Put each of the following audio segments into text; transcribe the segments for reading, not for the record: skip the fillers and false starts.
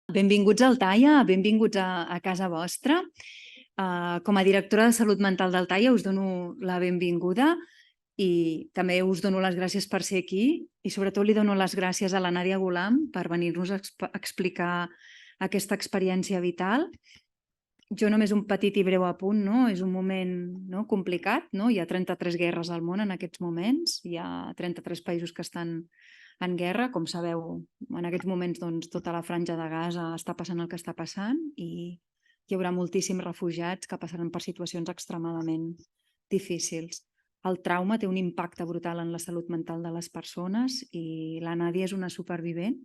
Benvinguts al Altaia, benvinguts a casa vostra. Com a directora de Salut Mental d'Altaia us dono la benvinguda i també us dono les gràcies per ser aquí i sobretot li dono les gràcies a la Nàdia Gulam per venir-nos a explicar aquesta experiència vital. Jo només un petit i breu apunt, és un moment complicat, hi ha 33 guerres al món en aquests moments, hi ha 33 països que estan en guerra, com sabeu, en aquests moments tota la franja de Gaza està passant el que està passant i hi haurà moltíssims refugiats que passaran per situacions extremadament difícils. El trauma té un impacte brutal en la salut mental de les persones i la Nàdia és una supervivent,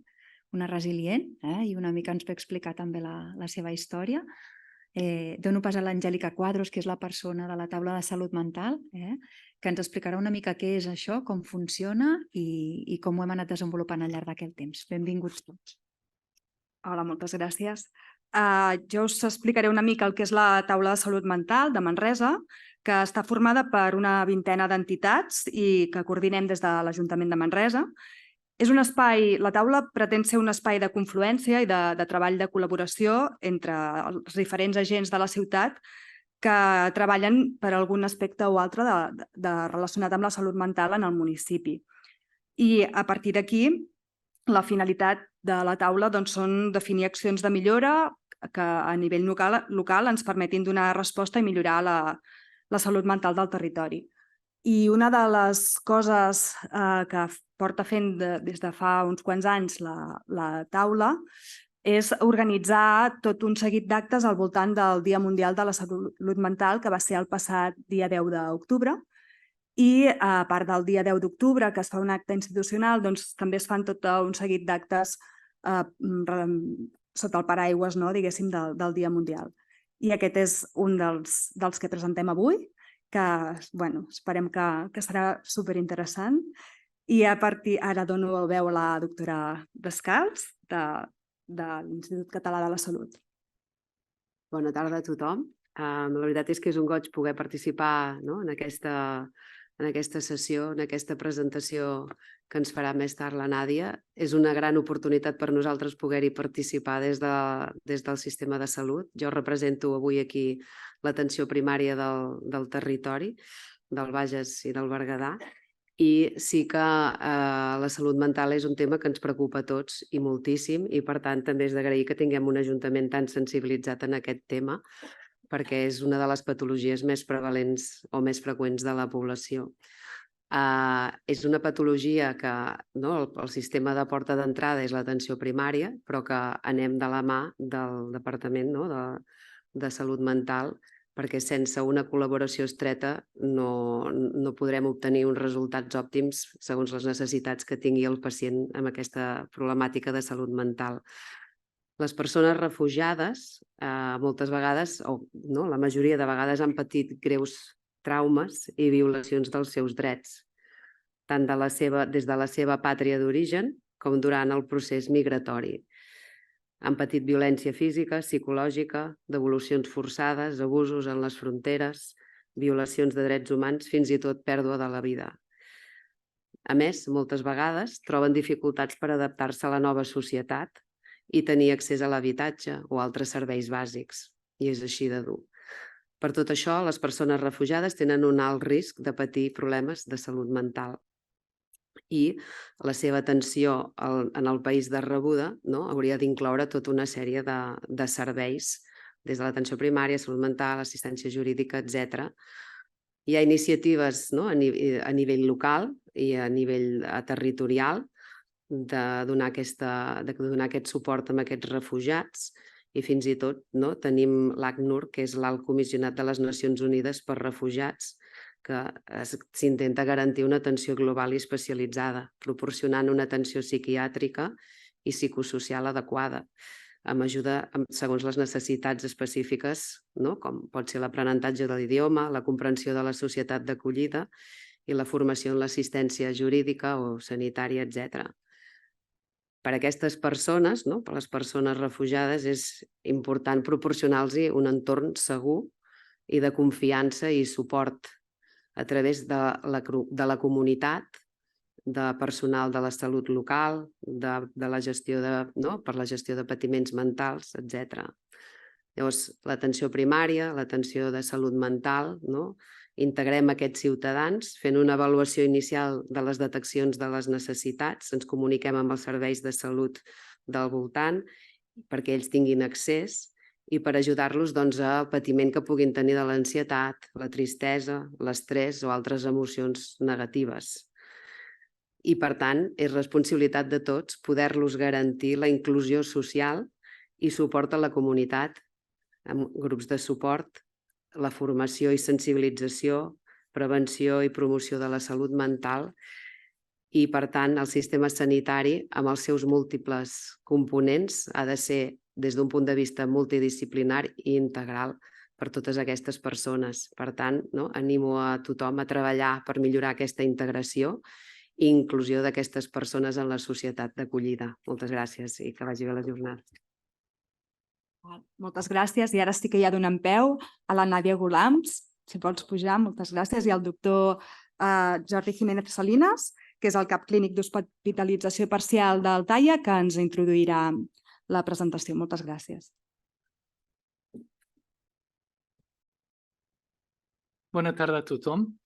una resilient, i una mica ens pot explicar també la seva història. Dono pas a l'Angèlica Quadros, que és la persona de la taula de salut mental, que ens explicarà una mica què és això, com funciona i com ho hem anat desenvolupant al llarg d'aquest temps. Benvinguts tots. Hola, moltes gràcies. Jo us explicaré una mica el que és la taula de salut mental de Manresa, que està formada per una vintena d'entitats i que coordinem des de l'Ajuntament de Manresa. És un espai, la taula pretén ser un espai de confluència i de treball de col·laboració entre els diferents agents de la ciutat que treballen per algun aspecte o altre relacionat amb la salut mental en el municipi. I a partir d'aquí, la finalitat de la taula són definir accions de millora que a nivell local ens permetin donar resposta i millorar la salut mental del territori. I una de les coses que porta fent des de fa uns quants anys la taula és organitzar tot un seguit d'actes al voltant del Dia Mundial de la Salut Mental, que va ser el passat dia 10 d'octubre. I a part del dia 10 d'octubre, que es fa un acte institucional, també es fan tot un seguit d'actes sota el paraigües, diguéssim, del Dia Mundial. I aquest és un dels que presentem avui, que esperem que serà superinteressant. I ara dono veu a la doctora Descals, de l'Institut Català de la Salut. Bona tarda a tothom. La veritat és que és un goig poder participar en aquesta sessió, en aquesta presentació que ens farà més tard la Nàdia. És una gran oportunitat per nosaltres poder-hi participar des del sistema de salut. Jo represento avui aquí l'atenció primària del territori, del Bages i del Berguedà, i sí que la salut mental és un tema que ens preocupa a tots i moltíssim, i per tant també és d'agrair que tinguem un ajuntament tan sensibilitzat en aquest tema, perquè és una de les patologies més prevalents o més freqüents de la població. És una patologia que el sistema de porta d'entrada és l'atenció primària, però que anem de la mà del Departament de Salut Mental, perquè sense una col·laboració estreta no podrem obtenir uns resultats òptims segons les necessitats que tingui el pacient amb aquesta problemàtica de salut mental. Les persones refugiades moltes vegades, o la majoria de vegades, han patit greus traumes i violacions dels seus drets, tant des de la seva pàtria d'origen com durant el procés migratori. Han patit violència física, psicològica, devolucions forçades, abusos en les fronteres, violacions de drets humans, fins i tot pèrdua de la vida. A més, moltes vegades troben dificultats per adaptar-se a la nova societat i tenir accés a l'habitatge o altres serveis bàsics, i és així de dur. Per tot això, les persones refugiades tenen un alt risc de patir problemes de salut mental i la seva atenció en el país de rebuda hauria d'incloure tota una sèrie de serveis, des de l'atenció primària, salut mental, assistència jurídica, etc. Hi ha iniciatives a nivell local i a nivell territorial de donar aquest suport a aquests refugiats, i fins i tot tenim l'ACNUR, que és l'Alt Comissionat de les Nacions Unides per Refugiats, que s'intenta garantir una atenció global i especialitzada, proporcionant una atenció psiquiàtrica i psicosocial adequada, amb ajuda segons les necessitats específiques, com pot ser l'aprenentatge de l'idioma, la comprensió de la societat d'acollida i la formació en l'assistència jurídica o sanitària, etc. Per a aquestes persones, per a les persones refugiades, és important proporcionar-los un entorn segur i de confiança i suport a través de la comunitat de personal de la salut local, per la gestió de patiments mentals, etc. Llavors, l'atenció primària, l'atenció de salut mental, integrem aquests ciutadans fent una avaluació inicial de les deteccions de les necessitats, ens comuniquem amb els serveis de salut del voltant perquè ells tinguin accés i per ajudar-los al patiment que puguin tenir de l'ansietat, la tristesa, l'estrès o altres emocions negatives. I, per tant, és responsabilitat de tots poder-los garantir la inclusió social i suport a la comunitat, amb grups de suport, la formació i sensibilització, prevenció i promoció de la salut mental i, per tant, el sistema sanitari, amb els seus múltiples components, ha de ser, des d'un punt de vista multidisciplinar i integral, per totes aquestes persones. Per tant, animo a tothom a treballar per millorar aquesta integració i inclusió d'aquestes persones en la societat d'acollida. Moltes gràcies i que vagi bé la jornada. Moltes gràcies. I ara sí que ja donem peu a la Nàdia Gulams. Si pots pujar, moltes gràcies. I al doctor Jordi Jiménez Salinas, que és el cap clínic d'hospitalització parcial del TAIA, que ens introduirà la presentació. Moltes gràcies. Bona tarda a tothom.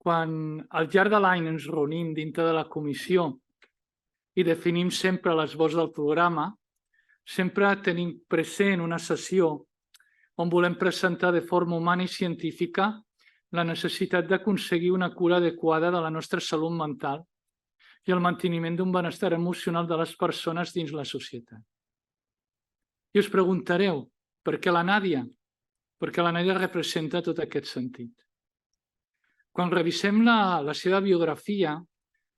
Quan al llarg de l'any ens reunim dintre de la comissió i definim sempre l'esbós del programa, sempre tenim present una sessió on volem presentar de forma humana i científica la necessitat d'aconseguir una cura adequada de la nostra salut mental i el manteniment d'un benestar emocional de les persones dins la societat. I us preguntareu, per què la Nàdia? Perquè la Nàdia representa tot aquest sentit. Quan revisem la seva biografia,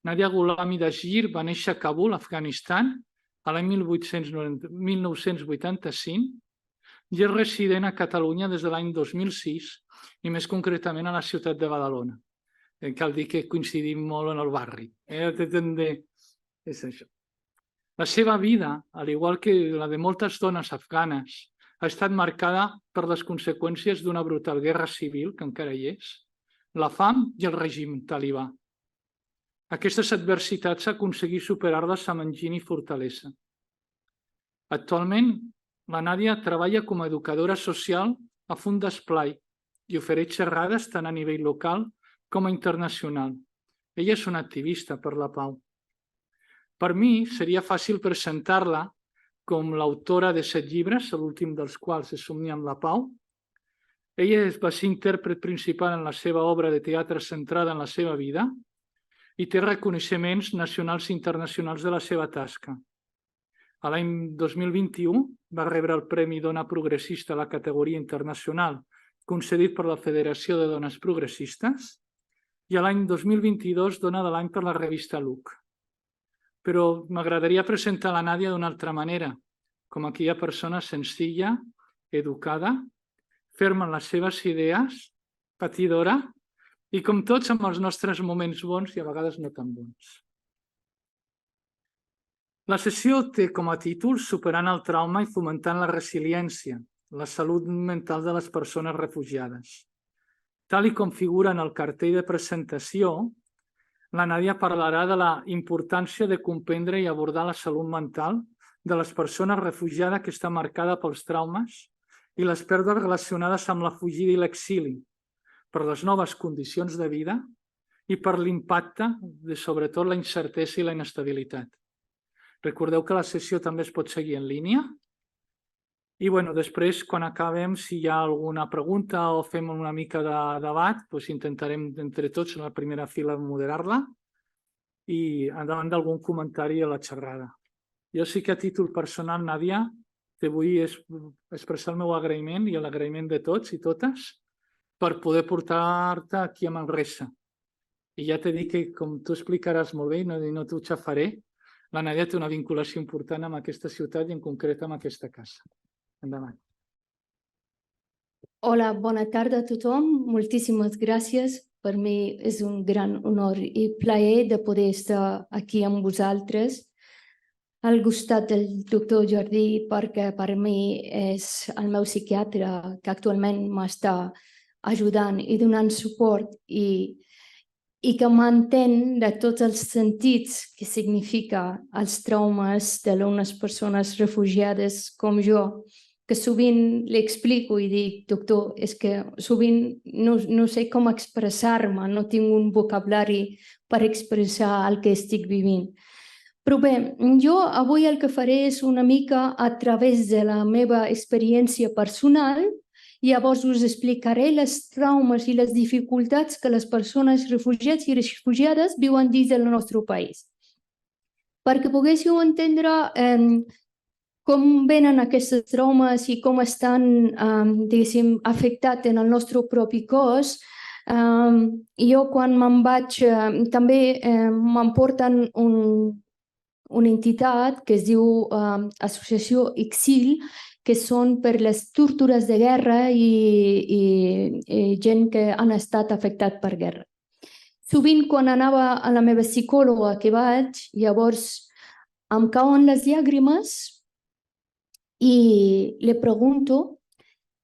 Nàdia Gulami Dashir va néixer a Kabul, Afganistan, a l'any 1985 i és resident a Catalunya des de l'any 2006 i més concretament a la ciutat de Badalona. Cal dir que coincidim molt en el barri. És això. La seva vida, al igual que la de moltes dones afganes, ha estat marcada per les conseqüències d'una brutal guerra civil, que encara hi és, la fam i el règim talibà. Aquestes adversitats ha aconseguit superar-les amb enginy i fortalesa. Actualment, la Nàdia treballa com a educadora social a Fund d'Esplai i ofereix xerrades tant a nivell local com a internacional. Ella és una activista per la pau. Per mi seria fàcil presentar-la com l'autora de 7 llibres, l'últim dels quals és Somniar amb la pau. Ella va ser intèrpret principal en la seva obra de teatre centrada en la seva vida i té reconeixements nacionals i internacionals de la seva tasca. A l'any 2021 va rebre el Premi Dona Progressista a la categoria internacional concedit per la Federació de Dones Progressistes i a l'any 2022 Dona de l'Any per la revista Look. Però m'agradaria presentar la Nàdia d'una altra manera, com aquella persona senzilla, educada, ferma en les seves idees, patidora i com tots amb els nostres moments bons i a vegades no tan bons. La sessió té com a títol Superant el trauma i fomentant la resiliència, la salut mental de les persones refugiades. Tal com figura en el cartell de presentació, la Nàdia parlarà de la importància de comprendre i abordar la salut mental de les persones refugiades que està marcada pels traumes i les pèrdues relacionades amb la fugida i l'exili, per les noves condicions de vida i per l'impacte de, sobretot, la incertesa i la inestabilitat. Recordeu que la sessió també es pot seguir en línia. I després, quan acabem, si hi ha alguna pregunta o fem una mica de debat, intentarem entre tots, en la primera fila, moderar-la i endavant d'algun comentari a la xerrada. Jo sí que a títol personal, Nàdia, te vull expressar el meu agraïment i l'agraïment de tots i totes per poder portar-te aquí a Manresa. I ja t'he dit que, com tu explicaràs molt bé i no t'ho xafaré, la Nàdia té una vinculació important amb aquesta ciutat i en concret amb aquesta casa. Endavant. Hola, bona tarda a tothom. Moltíssimes gràcies. Per mi és un gran honor i plaer de poder estar aquí amb vosaltres al costat del doctor Jordi, perquè per mi és el meu psiquiatre que actualment m'està ajudant i donant suport i i que m'entén de tots els sentits que significa els traumes d'unes persones refugiades com jo, que sovint li explico i dic, doctor, és que sovint no sé com expressar-me, no tinc un vocabulari per expressar el que estic vivint. Però bé, jo avui el que faré és una mica a través de la meva experiència personal. Llavors us explicaré les traumes i les dificultats que les persones refugiats i refugiades viuen dins del nostre país. Perquè poguéssiu entendre com venen aquests traumes i com estan, diguéssim, afectats en el nostre propi cos, jo quan me'n vaig, també m'emporten una entitat que es diu Associació Exil, que són per les tortures de guerra i gent que han estat afectat per guerra. Sovint quan anava a la meva psicòloga que vaig, llavors em cauen les llàgrimes i li pregunto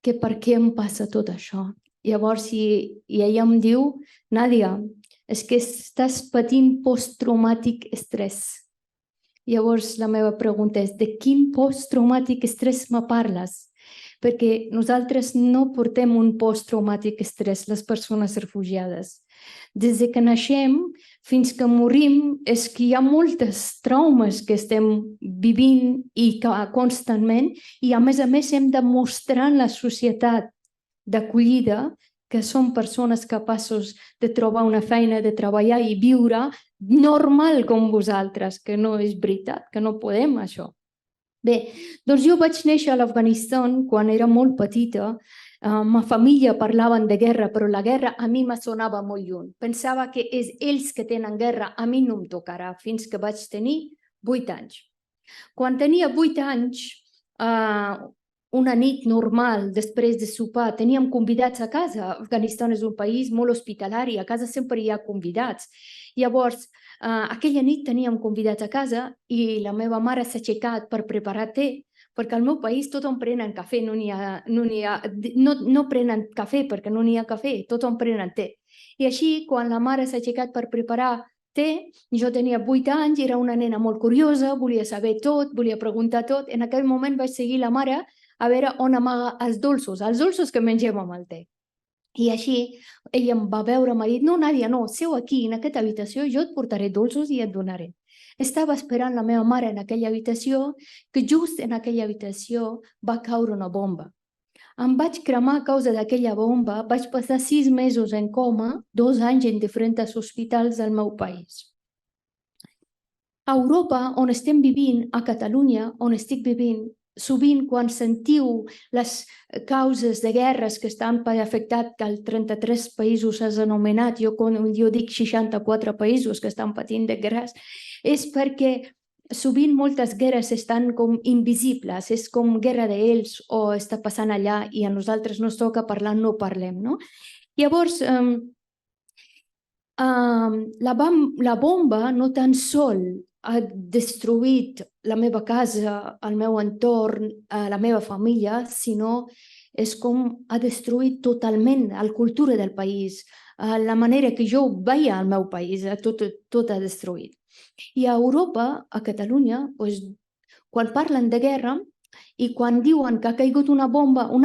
que per què em passa tot això. Llavors ella em diu, Nàdia, és que estàs patint posttraumàtic estrès. Llavors la meva pregunta és, de quin posttraumàtic estrès me parles? Perquè nosaltres no portem un posttraumàtic estrès, les persones refugiades. Des que naixem fins que morim és que hi ha moltes traumes que estem vivint i constantment i a més hem de mostrar en la societat d'acollida que som persones capaços de trobar una feina, de treballar i viure normal com vosaltres, que no és veritat, que no podem això. Bé, doncs jo vaig néixer a l'Afganistan quan era molt petita. Ma família parlaven de guerra, però la guerra a mi me sonava molt lluny. Pensava que és ells que tenen guerra, a mi no em tocarà, fins que vaig tenir 8 anys. Quan tenia 8 anys, una nit normal, després de sopar, teníem convidats a casa. Afganistan és un país molt hospitalari, a casa sempre hi ha convidats. Llavors, aquella nit teníem convidats a casa i la meva mare s'ha aixecat per preparar te, perquè al meu país tothom prenen cafè, no prenen cafè perquè no n'hi ha cafè, tothom prenen te. I així, quan la mare s'ha aixecat per preparar te, jo tenia 8 anys, era una nena molt curiosa, volia saber tot, volia preguntar tot. En aquell moment vaig seguir la mare a veure on amaga els dolços que mengem amb el te. I així ella em va veure, m'ha dit, no, Nàdia, no, seu aquí, en aquesta habitació, jo et portaré dolços i et donaré. Estava esperant la meva mare en aquella habitació, que just en aquella habitació va caure una bomba. Em vaig cremar a causa d'aquella bomba, vaig passar 6 mesos en coma, 2 anys en diferents hospitals del meu país. A Europa, on estem vivint, a Catalunya, on estic vivint, sovint quan sentiu les causes de guerres que estan afectats, que els 33 països has anomenat, jo dic 64 països que estan patint de guerres, és perquè sovint moltes guerres estan com invisibles, és com guerra d'ells o està passant allà i a nosaltres no ens toca parlar, no parlem, no? Llavors, la bomba no tan sol ha destruït la meva casa, el meu entorn, la meva família, sinó és com ha destruït totalment la cultura del país, la manera que jo veia el meu país, tot ha destruït. I a Europa, a Catalunya, quan parlen de guerra i quan diuen que ha caigut una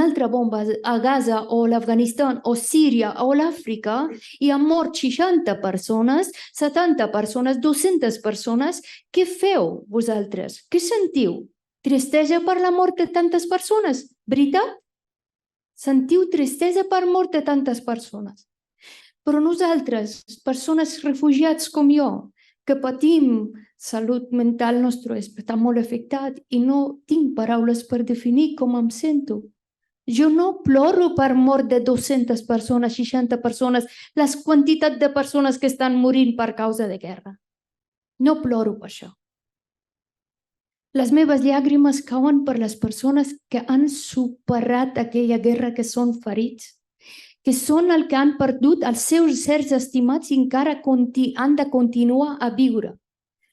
altra bomba a Gaza o l'Afganistan o Síria o l'Àfrica i han mort 60 persones, 70 persones, 200 persones, què feu vosaltres? Què sentiu? Tristesa per la mort de tantes persones? Veritat? Sentiu tristesa per la mort de tantes persones? Però nosaltres, persones refugiats com jo, que patim salut mental nostra està molt afectat i no tinc paraules per definir com em sento. Jo no ploro per mort de 200 persones, 60 persones, les quantitats de persones que estan morint per causa de guerra. No ploro per això. Les meves llàgrimes cauen per les persones que han superat aquella guerra, que són ferits, que són els que han perdut els seus éssers estimats i encara han de continuar a viure.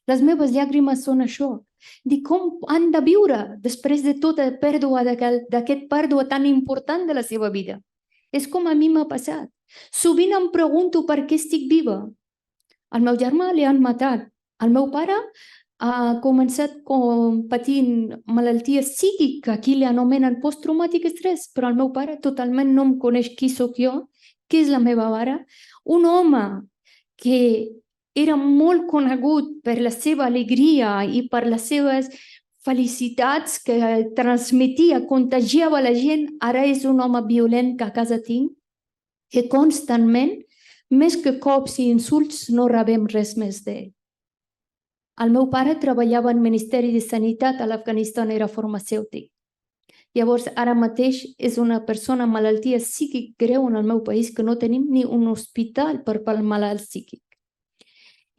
Les meves llàgrimes són això, de com han de viure després de tota pèrdua d'aquest pèrdua tan important de la seva vida. És com a mi m'ha passat. Sovint em pregunto per què estic viva. Al meu germà li han matat. El meu pare ha començat patint malaltia psíquica, aquí li anomenen post-traumàtic estrès, però el meu pare totalment no em coneix qui sóc jo, qui és la meva mare. Un home que era molt conegut per la seva alegria i per les seves felicitats que transmetia, contagiava la gent, ara és un home violent que a casa tinc, que constantment, més que cops i insults, no rebem res més d'ell. El meu pare treballava al Ministeri de Sanitat a l'Afganistan, era farmacèutic. Llavors, ara mateix és una persona amb malaltia psíquica greu en el meu país que no tenim ni un hospital per al malalt psíquic.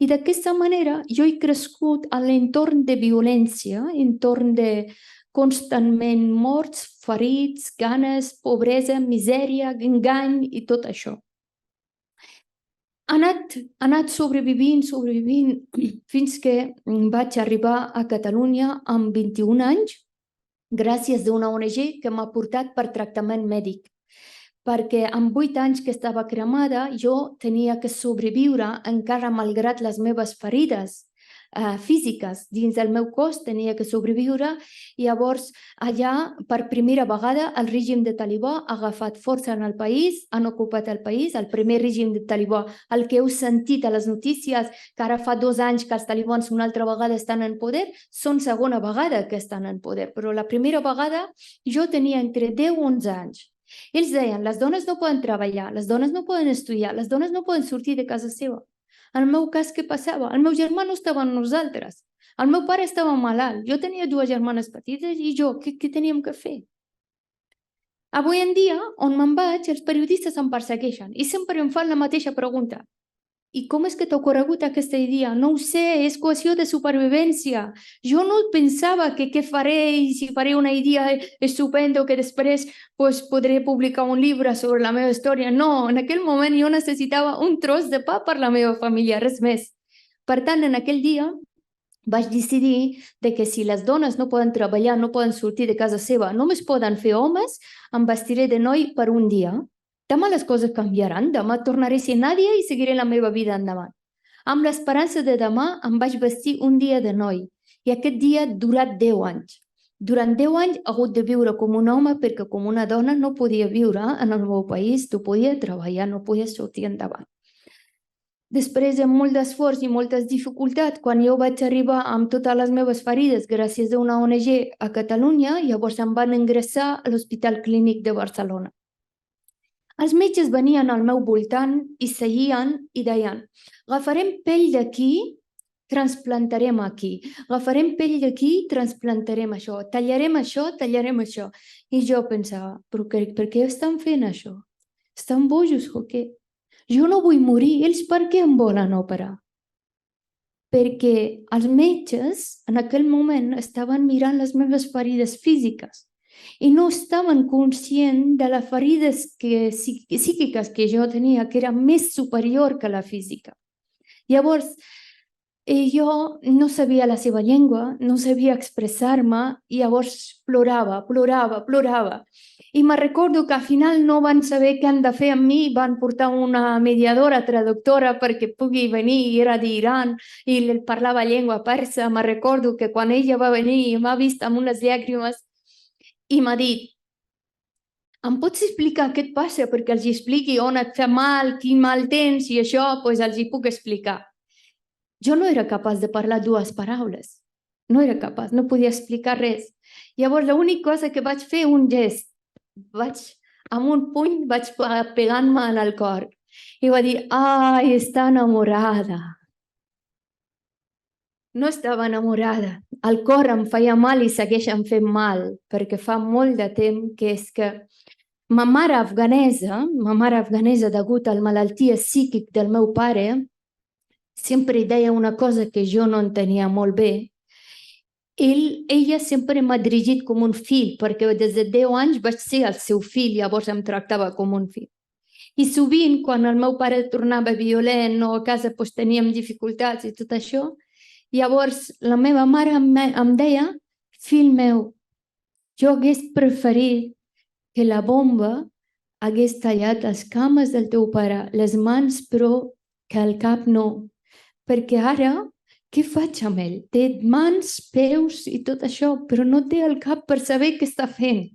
I d'aquesta manera jo he crescut a l'entorn de violència, entorn de constantment morts, ferits, ganes, pobresa, misèria, engany i tot això. Ha anat sobrevivint fins que vaig arribar a Catalunya amb 21 anys gràcies a una ONG que m'ha portat per tractament mèdic. Perquè amb 8 anys que estava cremada jo tenia que sobreviure encara malgrat les meves ferides físiques dins del meu cos, tenia que sobreviure i llavors allà per primera vegada el règim de Talibà ha agafat força en el país, han ocupat el país, el primer règim de Talibà, el que heu sentit a les notícies que ara fa 2 anys que els talibans una altra vegada estan en poder, són segona vegada que estan en poder, però la primera vegada jo tenia entre 10 i 11 anys. Ells deien, les dones no poden treballar, les dones no poden estudiar, les dones no poden sortir de casa seva. En el meu cas, què passava? El meu germà no estava amb nosaltres. El meu pare estava malalt. Jo tenia 2 germanes petites i jo, què teníem que fer? Avui en dia, on me'n vaig, els periodistes em persegueixen i sempre em fan la mateixa pregunta. I com és que t'ha ocorregut aquesta idea? No ho sé, és qüestió de supervivència. Jo no pensava que què faré i si faré una idea estupenda que després podré publicar un llibre sobre la meva història. No, en aquell moment jo necessitava un tros de pa per la meva família, res més. Per tant, en aquell dia vaig decidir que si les dones no poden treballar, no poden sortir de casa seva, només poden fer homes, em vestiré de noi per un dia. Demà les coses canviaran, demà tornaré a ser Nàdia i seguiré la meva vida endavant. Amb l'esperança de demà em vaig vestir un dia de noi i aquest dia ha durat 10 anys. Durant 10 anys he hagut de viure com un home perquè com una dona no podia viure en el meu país, no podia treballar, no podia sortir endavant. Després de molt d'esforç i moltes dificultats, quan jo vaig arribar amb totes les meves ferides gràcies a una ONG a Catalunya, llavors em van ingressar a l'Hospital Clínic de Barcelona. Els metges venien al meu voltant i seguien i deien agafarem pell d'aquí, transplantarem aquí. Agafarem pell d'aquí, transplantarem això. Tallarem això, tallarem això. I jo pensava, però per què estan fent això? Estan bojos o què? Jo no vull morir, ells per què em volen operar? Perquè els metges en aquell moment estaven mirant les meves ferides físiques i no estaven conscients de les ferides psíquiques que jo tenia, que era més superior que la física. Llavors, jo no sabia la seva llengua, no sabia expressar-me i llavors plorava. I me recordo que al final no van saber què han de fer amb mi, van portar una mediadora, traductora, perquè pugui venir, i era d'Iran, i parlava llengua persa. Me recordo que quan ella va venir i m'ha vist amb unes llàgrimes i m'ha dit, em pots explicar què et passa perquè els expliqui on et fa mal, quin mal tens i això, doncs els hi puc explicar. Jo no era capaç de parlar 2 paraules, no era capaç, no podia explicar res. Llavors l'única cosa que vaig fer un gest, amb un puny vaig pegant-me en el cor i va dir, ai, està enamorada. No estava enamorada, el cor em feia mal i segueix em fent mal, perquè fa molt de temps que és que ma mare afganesa, degut a la malaltia psíquica del meu pare, sempre deia una cosa que jo no entenia molt bé. Ella sempre m'ha dirigit com un fill, perquè des de 10 anys vaig ser el seu fill, llavors em tractava com un fill. I sovint, quan el meu pare tornava violent o a casa teníem dificultats i tot això, llavors la meva mare em deia, fill meu, jo hagués preferit que la bomba hagués tallat les cames del teu pare, les mans però que el cap no, perquè ara què faig amb ell? Té mans, peus i tot això, però no té el cap per saber què està fent.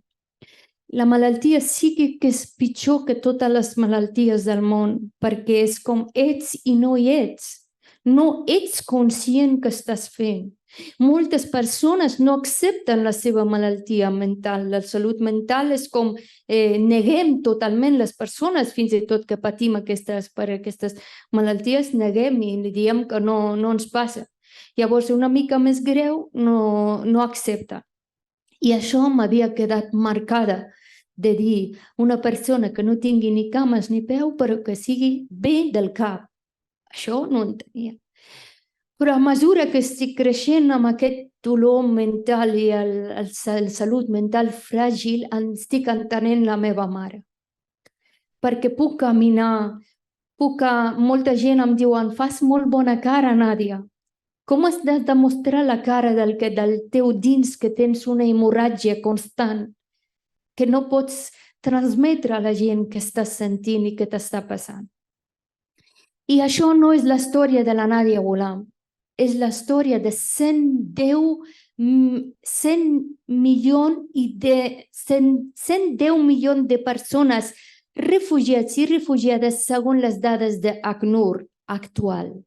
La malaltia psíquica és pitjor que totes les malalties del món, perquè és com ets i no hi ets. No ets conscient que estàs fent. Moltes persones no accepten la seva malaltia mental. La salut mental és com neguem totalment les persones, fins i tot que patim aquestes malalties, neguem i diem que no ens passa. Llavors, una mica més greu, no accepta. I això m'havia quedat marcada de dir una persona que no tingui ni cames ni peu, però que sigui bé del cap. Això no en tenia. Però a mesura que estic creixent amb aquest dolor mental i la salut mental fràgil, estic entenent la meva mare. Perquè puc caminar, molta gent em diu, fas molt bona cara, Nàdia. Com has de demostrar la cara del teu dins que tens una hemorràgia constant, que no pots transmetre a la gent que estàs sentint i que t'està passant? I això no és la història de la Nàdia Ghulam, és la història de 110 milions de persones refugiats i refugiades segons les dades d'ACNUR actual.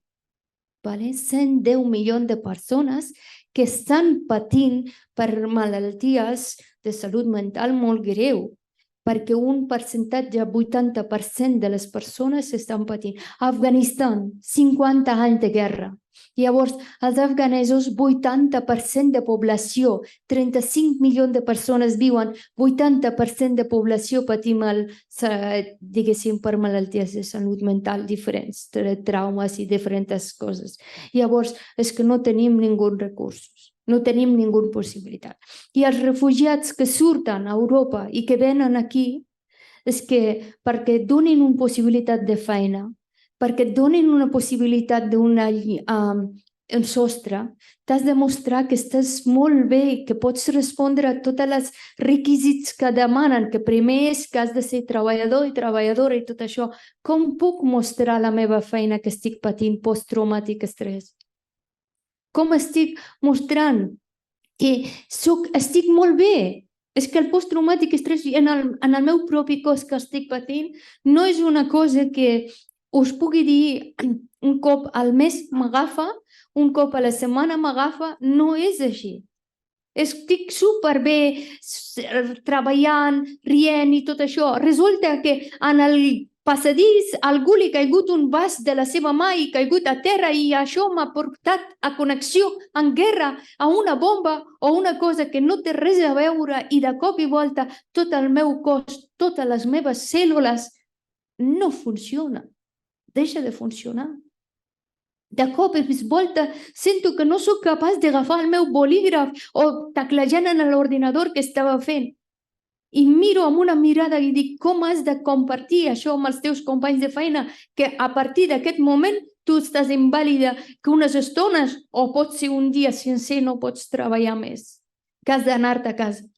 110 milions de persones que estan patint per malalties de salut mental molt greu, perquè un percentatge, 80% de les persones estan patint. Afganistan, 50 anys de guerra. Llavors, els afganesos, 80% de població, 35 milions de persones viuen, 80% de població patim, diguéssim, per malalties de salut mental diferents, traumes i diferents coses. Llavors, és que no tenim ningú recursos. No tenim ninguna possibilitat. I els refugiats que surten a Europa i que venen aquí és que perquè et donin una possibilitat de feina, perquè et donin una possibilitat d'un sostre, t'has de mostrar que estàs molt bé, que pots respondre a tots els requisits que demanen, que primer és que has de ser treballador i treballadora i tot això. Com puc mostrar la meva feina que estic patint post-traumàtic estrès? Com estic mostrant que estic molt bé? És que el post-traumàtic estrès en el meu propi cos que estic patint no és una cosa que us pugui dir un cop al mes m'agafa, un cop a la setmana m'agafa, no és així. Estic superbé treballant, rient i tot això. Resulta que en el passadís algú li ha caigut un vas de la seva mà i ha caigut a terra i això m'ha portat a connexió en guerra a una bomba o una cosa que no té res a veure i de cop i volta tot el meu cos, totes les meves cèl·lules no funcionen, deixa de funcionar. De cop i volta sento que no sóc capaç d'agafar el meu bolígraf o teclejant en l'ordinador que estava fent. I miro amb una mirada i dic, com has de compartir això amb els teus companys de feina, que a partir d'aquest moment tu estàs invàlida, que unes estones o pot ser un dia sencer no pots treballar més, que has d'anar-te a casa.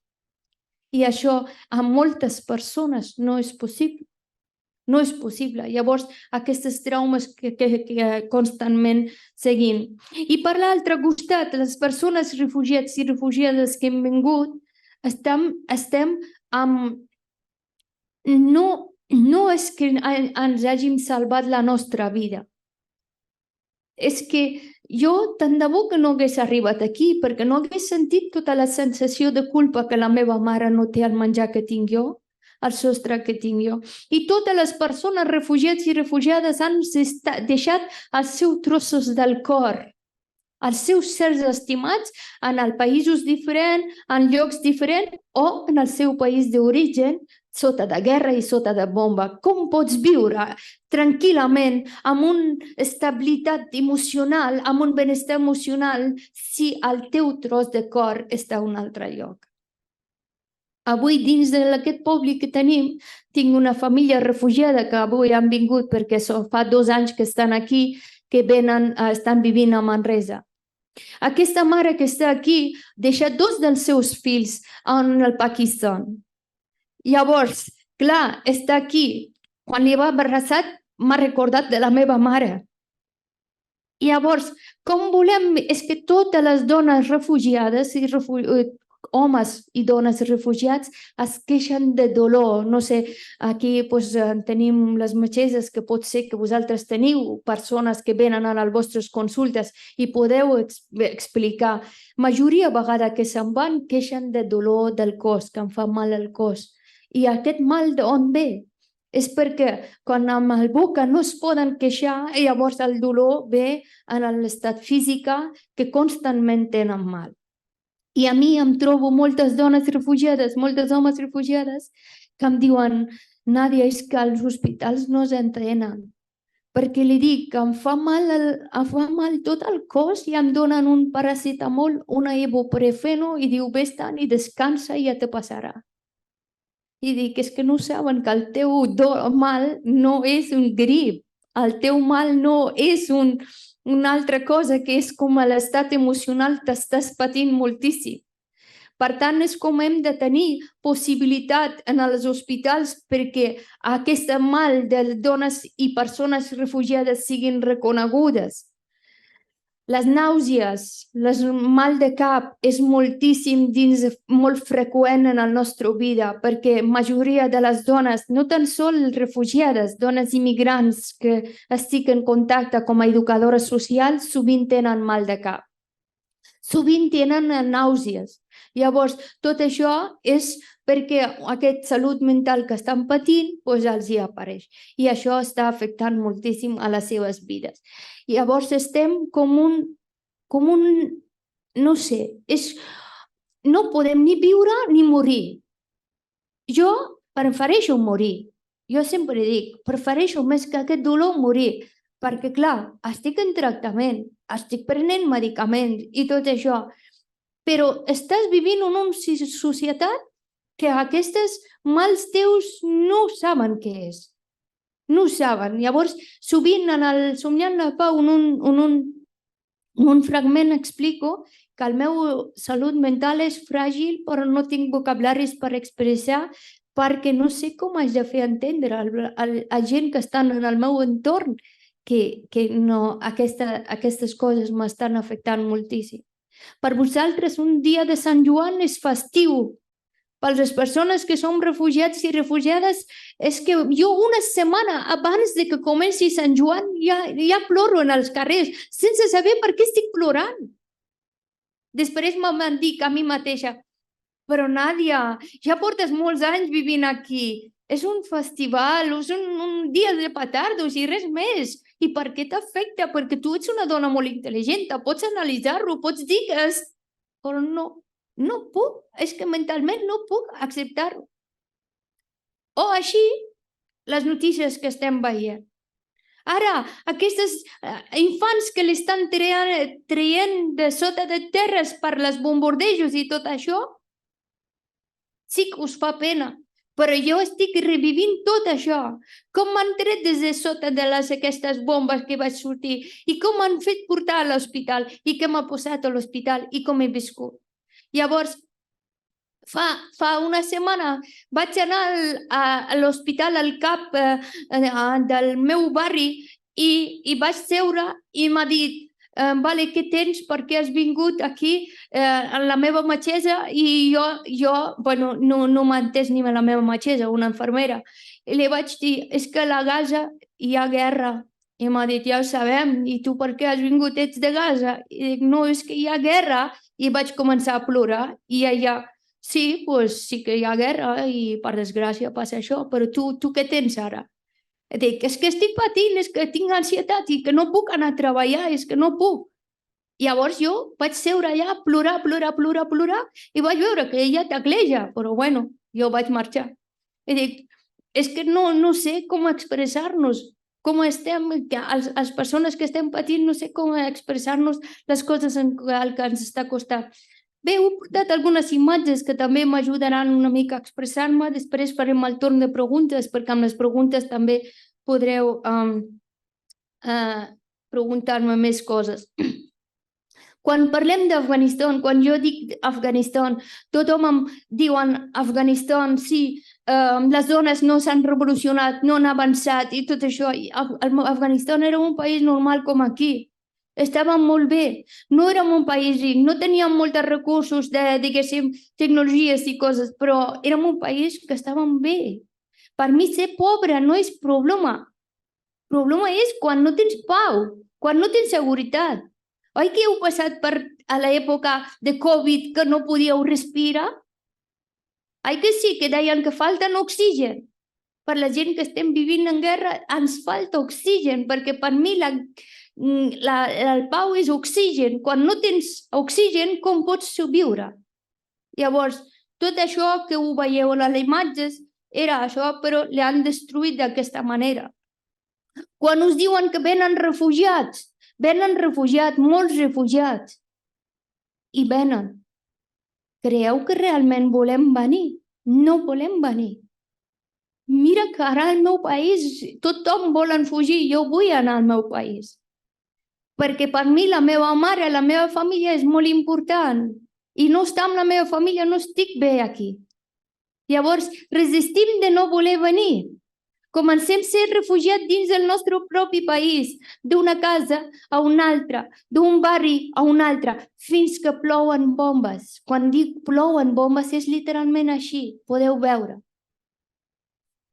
I això a moltes persones no és possible. No és possible. Llavors, aquests traumes que constantment seguim. I per l'altre costat, les persones refugiats i refugiades que hem vingut, estem amb... No és que ens hàgim salvat la nostra vida. És que jo tant de bo que no hagués arribat aquí, perquè no hagués sentit tota la sensació de culpa que la meva mare no té el menjar que tinc jo, el sostre que tinc jo. I totes les persones refugiats i refugiades han deixat els seus trossos del cor, els seus sers estimats en països diferents, en llocs diferents o en el seu país d'origen, sota de guerra i sota de bomba. Com pots viure tranquil·lament amb una estabilitat emocional, amb un benestar emocional, si el teu tros de cor està a un altre lloc? Avui, dins d'aquest poble que tenim, tinc una família refugiada que avui han vingut perquè fa 2 anys que estan aquí, que estan vivint a Manresa. Aquesta mare que està aquí deixa 2 dels seus fills en el Pakistan. Llavors, clar, està aquí. Quan li va embarassat, m'ha recordat de la meva mare. I llavors, com volem... És que totes les dones refugiades i homes i dones refugiats es queixen de dolor. No sé, aquí tenim les metgesses que pot ser que vosaltres teniu persones que venen a les vostres consultes i podeu explicar. Majoria de vegades que se'n van queixen de dolor del cos, que em fa mal el cos. I aquest mal d'on ve? És perquè quan amb el boca no es poden queixar, llavors el dolor ve en l'estat físic que constantment tenen mal. I a mi em trobo moltes dones refugiades, moltes homes refugiades, que em diuen: Nàdia, és que als hospitals no s'entenen. Perquè li dic que em fa mal tot el cos i em donen un paracetamol, una ibuprofeno i diu: vés-te'n i descansa i ja te passarà. I dic, és que no saben que el teu mal no és un grip, el teu mal no és una altra cosa, que és com a l'estat emocional t'estàs patint moltíssim. Per tant, és com hem de tenir possibilitat en els hospitals perquè aquest mal de dones i persones refugiades siguin reconegudes. Les nàusees, el mal de cap és molt freqüent en la nostra vida perquè la majoria de les dones, no tan sols refugiades, dones immigrants que estic en contacte com a educadora social, sovint tenen mal de cap. Sovint tenen nàusees. Llavors, tot això és perquè aquesta salut mental que estan patint els hi apareix. I això està afectant moltíssim a les seves vides. Llavors estem com un no sé, no podem ni viure ni morir. Jo prefereixo morir. Jo sempre dic, prefereixo més que aquest dolor morir. Perquè, clar, estic en tractament, estic prenent medicaments i tot això, però estàs vivint en una societat que aquests mals teus no saben què és. No ho saben. Llavors, sovint en el Somniant la Pau, en un fragment explico que la meva salut mental és fràgil, però no tinc vocabularis per expressar perquè no sé com haig de fer entendre a gent que estan en el meu entorn que no, aquestes coses m'estan afectant moltíssim. Per vosaltres, un dia de Sant Joan és festiu. Per les persones que som refugiats i refugiades, és que jo una setmana abans de que comenci Sant Joan ja ploro en els carrers, sense saber per què estic plorant. Després m'han dit a mi mateixa: però Nàdia, ja portes molts anys vivint aquí, és un festival, és un dia de petardos i res més. I per què t'afecta? Perquè tu ets una dona molt intel·ligent, pots analitzar-ho, pots dir que és... Però no puc, és que mentalment no puc acceptar-ho. O així, les notícies que estem veient. Ara, aquests infants que l'estan traient de sota de terres per les bombardejos i tot això, sí que us fa pena, però jo estic revivint tot això. Com m'han tret des de sota d'aquestes bombes que vaig sortir i com m'han fet portar a l'hospital i què m'ha posat a l'hospital i com he viscut. Llavors, fa una setmana vaig anar a l'hospital al cap del meu barri i vaig seure i m'ha dit: vale, què tens? Per què has vingut aquí? La meva metgessa i jo no m'ha entès ni la meva metgessa, una infermera. I li vaig dir: és que a la Gaza hi ha guerra. I m'ha dit: ja ho sabem, i tu per què has vingut? Ets de Gaza? I dic: no, és que hi ha guerra. I vaig començar a plorar i ella: sí, sí que hi ha guerra i per desgràcia passa això, però tu què tens ara? Dic: és que estic patint, és que tinc ansietat i que no puc anar a treballar, és que no puc. Llavors jo vaig seure allà, plorar i vaig veure que ella tacleja, però bueno, jo vaig marxar. I dic: és que no sé com expressar-nos, com estem, les persones que estem patint, no sé com expressar-nos les coses que ens està costant. Bé, he portat algunes imatges que també m'ajudaran una mica a expressar-me. Després farem el torn de preguntes, perquè amb les preguntes també podreu preguntar-me més coses. Quan parlem d'Afganistan, quan jo dic Afganistan, tothom em diu: Afganistan, sí, les dones no s'han revolucionat, no han avançat i tot això. Afganistan era un país normal com aquí. Estàvem molt bé. No érem un país ric, no teníem molts recursos de, diguéssim, tecnologies i coses, però érem un país que estàvem bé. Per mi ser pobre no és problema. El problema és quan no tens pau, quan no tens seguretat. Oi que heu passat a l'època de Covid que no podíeu respirar? Oi que sí, que deien que falta oxigen? Per la gent que estem vivint en guerra ens falta oxigen, perquè per mi el pau és oxigen. Quan no tens oxigen, com pots viure? Llavors, tot això que ho veieu a les imatges era això, però l'han destruït d'aquesta manera. Quan us diuen que venen refugiats, molts refugiats, i venen. Creieu que realment volem venir? No volem venir. Mira que ara al meu país tothom vol fugir, jo vull anar al meu país. Perquè per mi la meva mare, la meva família és molt important. I no estar amb la meva família no estic bé aquí. Llavors, resistim de no voler venir. Comencem a ser refugiats dins del nostre propi país, d'una casa a una altra, d'un barri a un altre, fins que plouen bombes. Quan dic plouen bombes és literalment així, podeu veure.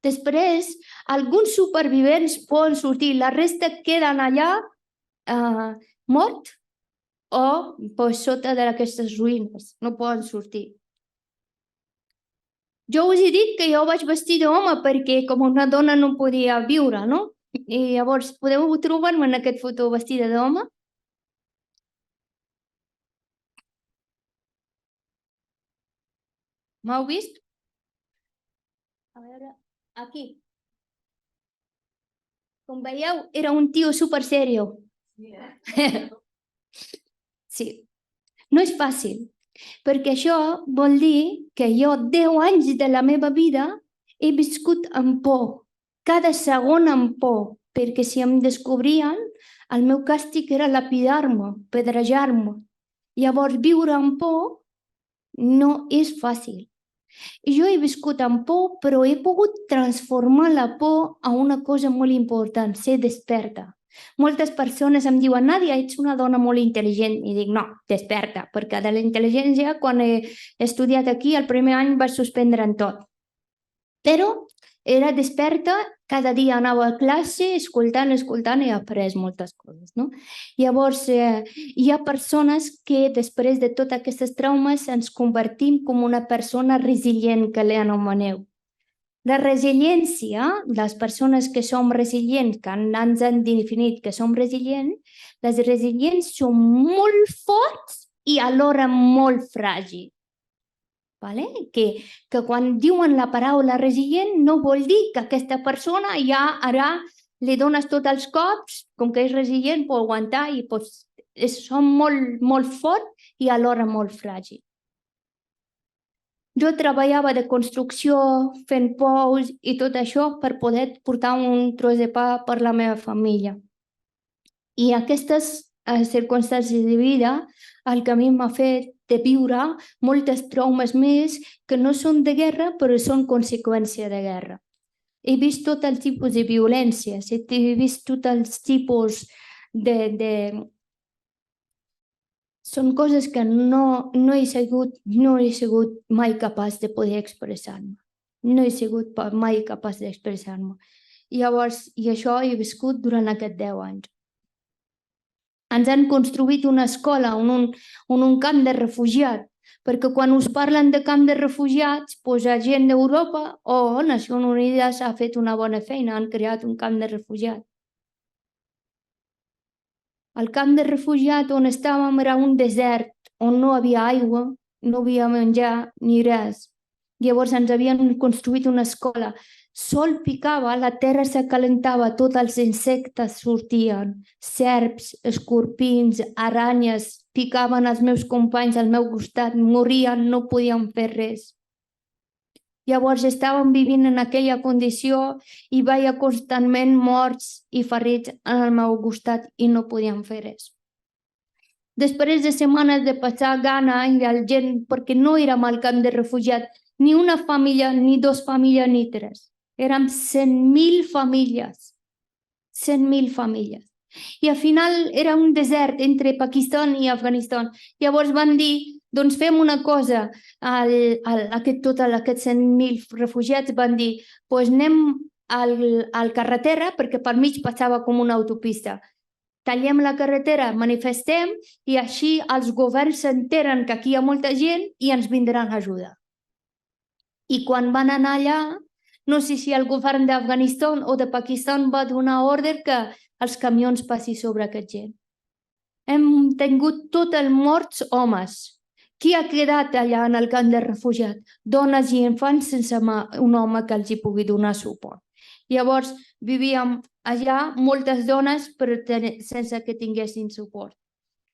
Després, alguns supervivents poden sortir, la resta queden allà morts o sota d'aquestes ruïnes, no poden sortir. Jo us he dit que jo vaig vestir d'home perquè com una dona no podia viure, no? I llavors podeu trobar-me en aquesta foto vestida d'home? M'heu vist? A veure, aquí. Com veieu, era un tio super serio. Sí. No és fàcil. Perquè això vol dir que jo 10 anys de la meva vida he viscut amb por, cada segon amb por, perquè si em descobrien, el meu càstig era lapidar-me, pedrejar-me. Llavors, viure amb por no és fàcil. I jo he viscut amb por, però he pogut transformar la por a una cosa molt important, ser desperta. Moltes persones em diuen, Nàdia, ets una dona molt intel·ligent. I dic, no, desperta, perquè de la intel·ligència, quan he estudiat aquí, el primer any vaig suspendre en tot. Però era desperta, cada dia anava a classe, escoltant, i he après moltes coses. No? Llavors, hi ha persones que després de totes aquestes traumes ens convertim com una persona resilient, que l'anomeneu. La resiliència, les persones que som resilients, que ens han definit que som resilients, les resilients són molt forts i alhora molt fràgils. Que quan diuen la paraula resilient no vol dir que aquesta persona ja ara li dones tots els cops, com que és resilient, pot aguantar i són molt forts i alhora molt fràgils. Jo treballava de construcció, fent pous i tot això per poder portar un tros de pa per la meva família. I aquestes circumstàncies de vida el que a mi m'ha fet de viure moltes traumes més que no són de guerra però són conseqüència de guerra. He vist tot el tipus de violències, he vist tots els tipus de... Són coses que no he sigut mai capaç de poder expressar-me. No he sigut mai capaç d'expressar-me. Llavors, i això he viscut durant aquests 10 anys. Ens han construït una escola en un camp de refugiats, perquè quan us parlen de camp de refugiats, la gent d'Europa o Nacions Unides ha fet una bona feina, han creat un camp de refugiats. El camp de refugiats on estàvem era un desert, on no havia aigua, no havia menjar ni res. Llavors ens havien construït una escola. Sol picava, la terra s'acalentava, tots els insectes sortien. Serps, escorpins, aranyes, picaven els meus companys al meu costat, morien, no podien fer res. Llavors estàvem vivint en aquella condició i veia constantment morts i ferits al meu costat i no podíem fer res. Després de setmanes de passar gana i la gent, perquè no érem al camp de refugiats, ni una família, ni 2 famílies, ni 3. Érem 100.000 famílies. 100.000 famílies. I al final era un desert entre Pakistan i Afganistan. Llavors van dir, doncs fem una cosa, aquests 100.000 refugiats van dir, doncs anem al carretera, perquè per mig passava com una autopista. Tallem la carretera, manifestem i així els governs s'enteren que aquí hi ha molta gent i ens vindran a ajudar. I quan van anar allà, no sé si el govern d'Afganistan o de Pakistan va donar ordre que els camions passin sobre aquest gent. Hem tingut tot el morts homes. Qui ha quedat allà en el camp de refugiats? Dones i infants sense un home que els hi pugui donar suport. Llavors vivíem allà moltes dones però sense que tinguessin suport.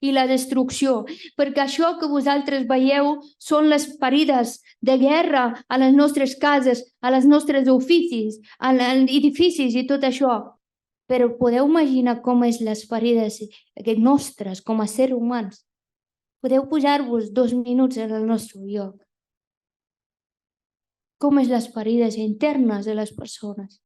I la destrucció, perquè això que vosaltres veieu són les ferides de guerra a les nostres cases, a les nostres oficis, als edificis i tot això. Però podeu imaginar com és les ferides nostres com a sers humans? Podeu posar-vos 2 minuts en el nostre lloc. Com és les ferides internes de les persones?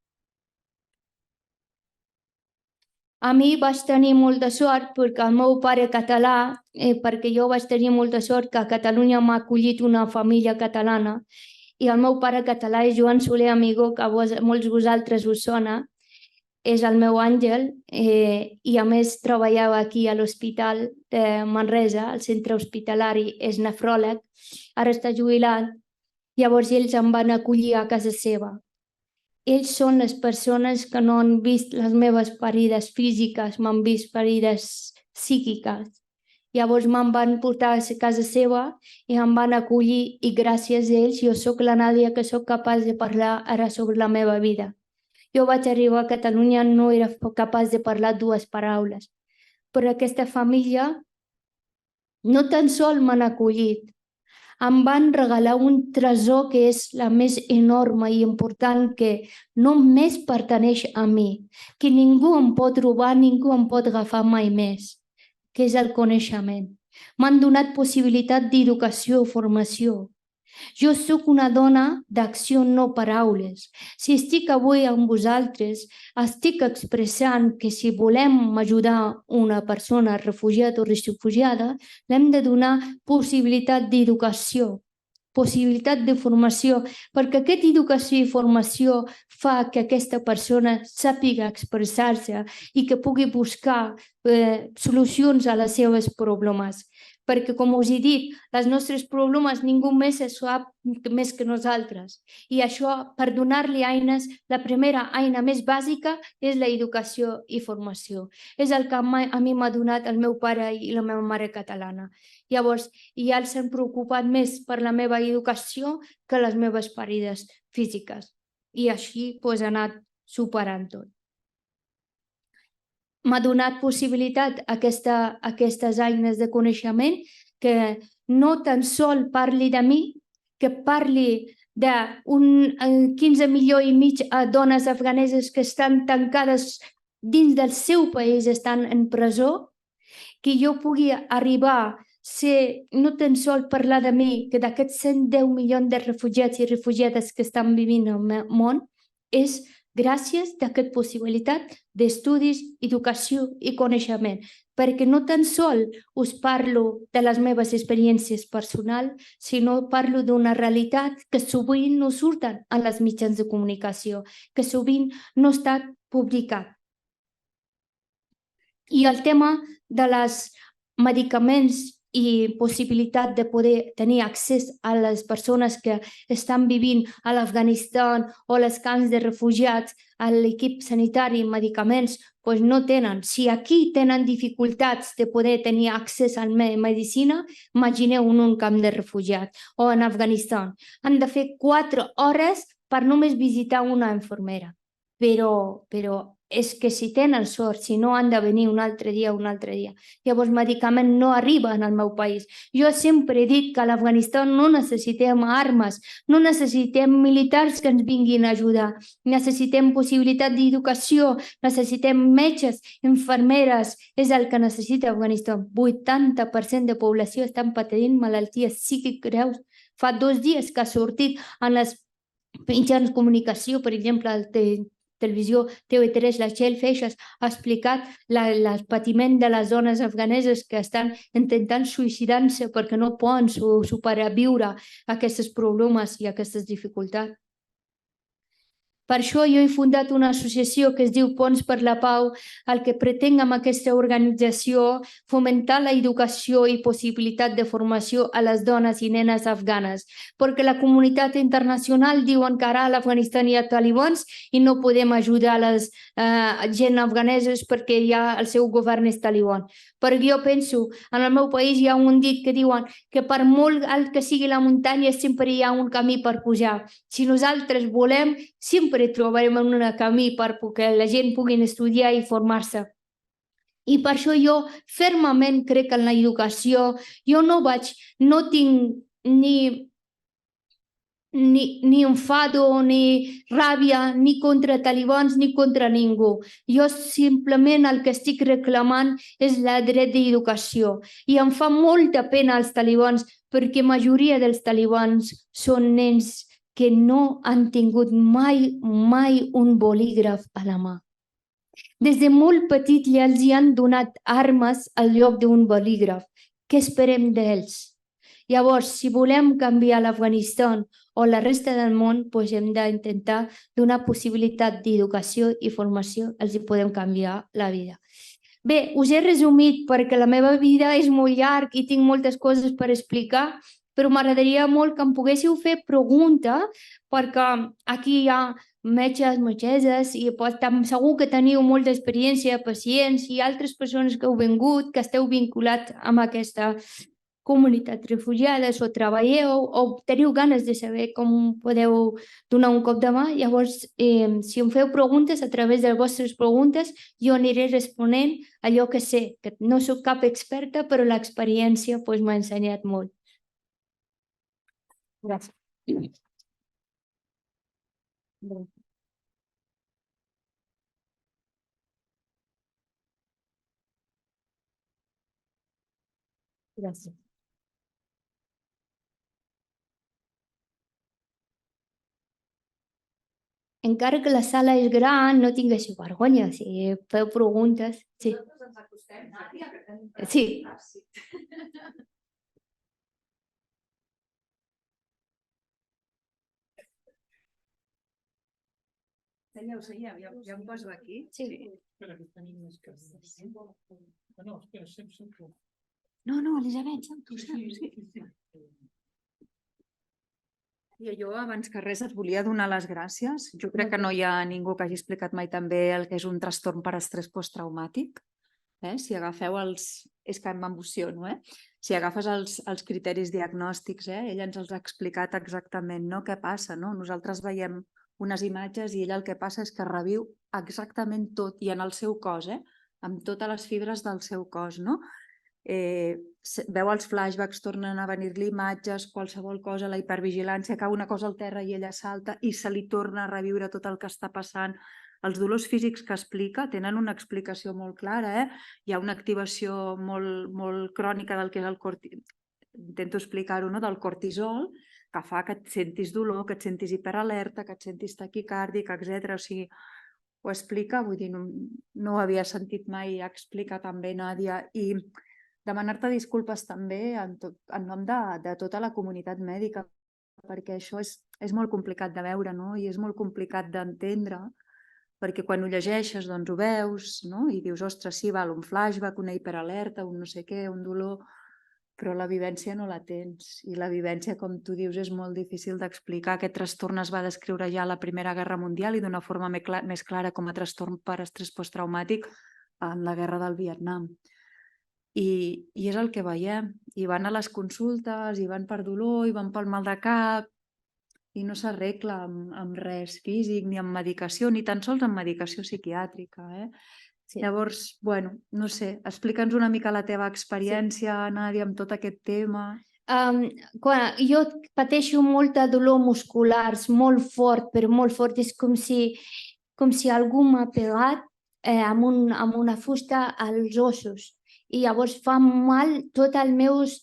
A mi vaig tenir molta sort perquè el meu pare català, perquè jo vaig tenir molta sort que a Catalunya m'ha acollit una família catalana i el meu pare català és Joan Soler Amigó, que a molts de vosaltres us sona, és el meu àngel i a més treballava aquí a l'Hospital de Manresa, al centre hospitalari, és nefròleg, ara està jubilat, llavors ells em van acollir a casa seva. Ells són les persones que no han vist les meves ferides físiques, m'han vist ferides psíquiques. Llavors me'n van portar a casa seva i em van acollir i gràcies a ells jo sóc la Nàdia que sóc capaç de parlar ara sobre la meva vida. Jo vaig arribar a Catalunya, no era capaç de parlar 2 paraules, però aquesta família no tan sol m'han acollit, em van regalar un tresor que és la més enorme i important que només pertaneix a mi, que ningú em pot robar, ningú em pot agafar mai més, que és el coneixement. M'han donat possibilitat d'educació i formació. Jo sóc una dona d'acció, no paraules. Si estic avui amb vosaltres, estic expressant que si volem ajudar una persona refugiada o refugiada, l'hem de donar possibilitat d'educació, possibilitat de formació, perquè aquesta educació i formació fa que aquesta persona sàpiga expressar-se i que pugui buscar solucions a les seves problemes. Perquè, com us he dit, els nostres problemes ningú més se sap més que nosaltres. I això, per donar-li eines, la primera eina més bàsica és l'educació i formació. És el que a mi m'ha donat el meu pare i la meva mare catalana. Llavors, ja els han preocupat més per la meva educació que les meves ferides físiques. I així he anat superant tot. M'ha donat possibilitat aquestes eines de coneixement que no tan sol parli de mi, que parli d'un 15 milions i mig de dones afganeses que estan tancades dins del seu país, estan en presó, que jo pugui arribar a ser, no tan sol parlar de mi, que d'aquests 110 milions de refugiats i refugiades que estan vivint al món, és gràcies a aquesta possibilitat d'estudis, educació i coneixement, perquè no tan sol us parlo de les meves experiències personals, sinó parlo d'una realitat que sovint no surten a les mitjans de comunicació, que sovint no ha estat publicat. I el tema de les medicaments i possibilitat de poder tenir accés a les persones que estan vivint a l'Afganistan o a les camps de refugiats, a l'equip sanitari i medicaments, doncs no tenen. Si aquí tenen dificultats de poder tenir accés a la medicina, imagineu en un camp de refugiats o en Afganistan. Han de fer 4 hores per només visitar una infermera. Però és que si tenen sort, si no han de venir un altre dia. Llavors, medicament no arriba al meu país. Jo sempre he dit que a l'Afganistan no necessitem armes, no necessitem militars que ens vinguin a ajudar. Necessitem possibilitat d'educació, necessitem metges, infermeres, és el que necessita Afganistan. 80% de població estan patint malalties psíquiques greus. Fa 2 dies que ha sortit en les mitjans de comunicació, per exemple, el televisió TV3, la Txell Feixas, ha explicat el patiment de les dones afganeses que estan intentant suïcidar-se perquè no poden superviure aquests problemes i aquestes dificultats. Per això jo he fundat una associació que es diu Ponts per la Pau, el que pretenc amb aquesta organització fomentar la educació i possibilitat de formació a les dones i nenes afganes, perquè la comunitat internacional diuen que ara a l'Afganistan hi ha talibans i no podem ajudar les gent afganeses perquè ja el seu govern és taliban. Perquè jo penso, en el meu país hi ha un dit que diuen que per molt alt que sigui la muntanya sempre hi ha un camí per pujar. Si nosaltres volem, sempre trobarem un camí perquè la gent pugui estudiar i formar-se. I per això jo fermament crec en l'educació. Jo no tinc ni enfado, ni ràbia, ni contra talibans, ni contra ningú. Jo simplement el que estic reclamant és el dret d'educació. I em fa molta pena els talibans perquè la majoria dels talibans són nens que no han tingut mai un bolígraf a la mà. Des de molt petit ja els han donat armes al lloc d'un bolígraf. Què esperem d'ells? Llavors, si volem canviar l'Afganistan o la resta del món, doncs hem d'intentar donar possibilitat d'educació i formació, els hi podem canviar la vida. Bé, us he resumit perquè la meva vida és molt llarg i tinc moltes coses per explicar, però m'agradaria molt que em poguéssiu fer pregunta perquè aquí hi ha metges, metgesses i segur que teniu molta experiència, pacients i altres persones que heu vingut, que esteu vinculats amb aquesta comunitat refugiades o treballeu o teniu ganes de saber com podeu donar un cop de mà. Llavors, si em feu preguntes a través de les vostres preguntes, jo aniré responent allò que sé, que no soc cap experta, però l'experiència m'ha ensenyat molt. Gràcies. Gràcies. Encara que la sala és gran, no tinguéssiu vergonya. Si feu preguntes... Sí. Sí. Seieu, ja em poso aquí. Sí. Espera, que tenim més coses. No, espera, sempre. No, Elisabet, tu saps. Jo abans que res et volia donar les gràcies. Jo crec que no hi ha ningú que hagi explicat mai també el que és un trastorn per estrès posttraumàtic. Si agafeu els... És que m'emociono, Si agafes els criteris diagnòstics, ella ens els ha explicat exactament què passa. Nosaltres veiem unes imatges i ella el que passa és que reviu exactament tot i en el seu cos, amb totes les fibres del seu cos, veu els flashbacks, tornen a venir-li imatges, qualsevol cosa, la hipervigilància, cau una cosa al terra i ella salta i se li torna a reviure tot el que està passant. Els dolors físics que explica tenen una explicació molt clara, hi ha una activació molt crònica del que és el cortisol, intento explicar-ho, del cortisol, que fa que et sentis dolor, que et sentis hiperalerta, que et sentis taquicàrdic, etc. O sigui, ho explica, vull dir, no ho havia sentit mai explicar tan bé, Nàdia, i demanar-te disculpes també en nom de tota la comunitat mèdica, perquè això és molt complicat de veure i és molt complicat d'entendre, perquè quan ho llegeixes doncs ho veus i dius, ostres, sí, val, un flashback, una hiperalerta, un no sé què, un dolor, però la vivència no la tens. I la vivència, com tu dius, és molt difícil d'explicar. Aquest trastorn es va descriure ja a la Primera Guerra Mundial i d'una forma més clara com a trastorn per estrès posttraumàtic en la Guerra del Vietnam. I és el que veiem. I van a les consultes, i van per dolor, i van pel mal de cap, i no s'arregla amb res físic, ni amb medicació, ni tan sols amb medicació psiquiàtrica. Llavors, bueno, no sé, explica'ns una mica la teva experiència, Nàdia, amb tot aquest tema. Jo pateixo molta dolor musculars, molt fort, però molt fort. És com si algú m'ha pegat amb una fusta als ossos. I llavors fa mal tots els meus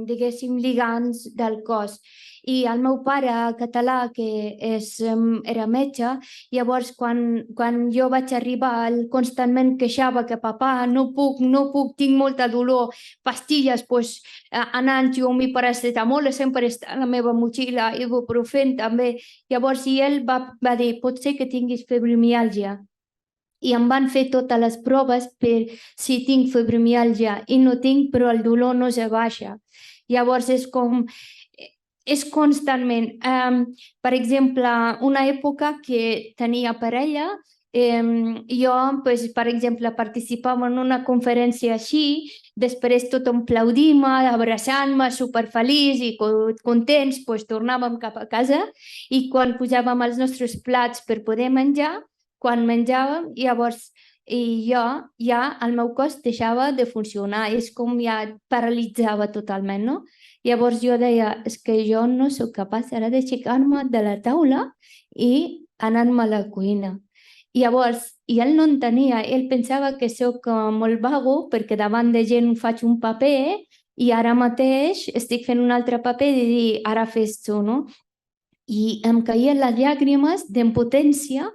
diguéssim, lligants del cos. I el meu pare català, que era metge, llavors quan jo vaig arribar, ell constantment queixava que papà, no puc, tinc molta dolor, pastilles, doncs anant jo amb mi paracetamol, sempre està a la meva motxilla, ibuprofen també. Llavors ell va dir, pot ser que tinguis fibromiàlgia. I em van fer totes les proves per si tinc fibromiàlgia i no tinc, però el dolor no se baixa. Llavors és constantment. Per exemple, una època que tenia parella, jo, per exemple, participava en una conferència així, després tothom aplaudint-me, abraçant-me, superfeliç i contents, tornàvem cap a casa i quan posàvem els nostres plats per poder menjar, quan menjàvem, llavors jo ja el meu cos deixava de funcionar, és com ja paralitzava totalment, no? Llavors jo deia, és que jo no sóc capaç ara d'aixecar-me de la taula i anar-me a la cuina. Llavors, i ell no entenia, ell pensava que sóc molt vago perquè davant de gent faig un paper i ara mateix estic fent un altre paper i dir, ara fes tu, no? I em caien les llàgrimes d'impotència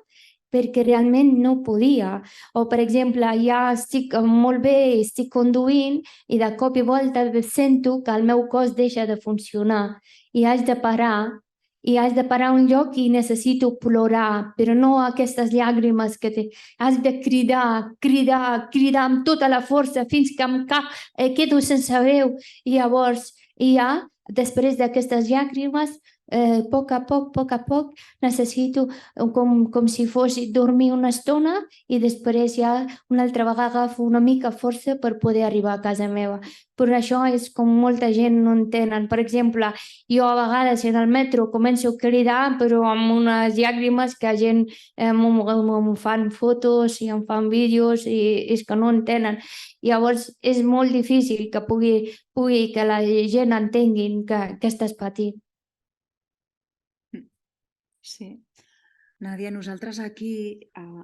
perquè realment no podia. O, per exemple, ja estic molt bé, estic conduint i de cop i volta sento que el meu cos deixa de funcionar i haig de parar un lloc i necessito plorar, però no aquestes llàgrimes que has de cridar amb tota la força fins que quedo sense veu. I llavors, ja, després d'aquestes llàgrimes, a poc a poc, necessito com si fos dormir una estona i després ja una altra vegada agafo una mica força per poder arribar a casa meva. Però això és com molta gent no entenen. Per exemple, jo a vegades en el metro començo a cridar però amb unes llàgrimes que la gent em fan fotos i em fan vídeos i és que no entenen. Llavors és molt difícil que pugui que la gent entenguin que estàs patint. Sí. Nàdia, nosaltres aquí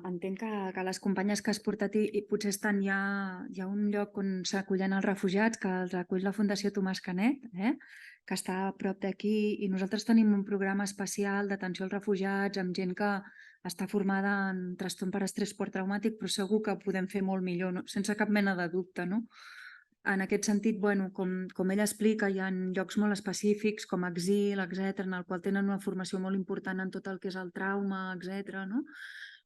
entenc que les companyes que has portat i potser estan ja a un lloc on s'acullen els refugiats, que els acull la Fundació Tomàs Canet, que està a prop d'aquí, i nosaltres tenim un programa especial d'atenció als refugiats amb gent que està formada en trastorn per estrès postraumàtic, però segur que podem fer molt millor, no? Sense cap mena de dubte, no? En aquest sentit, com ella explica, hi ha llocs molt específics com Exil, etc., en el qual tenen una formació molt important en tot el que és el trauma, etc., no?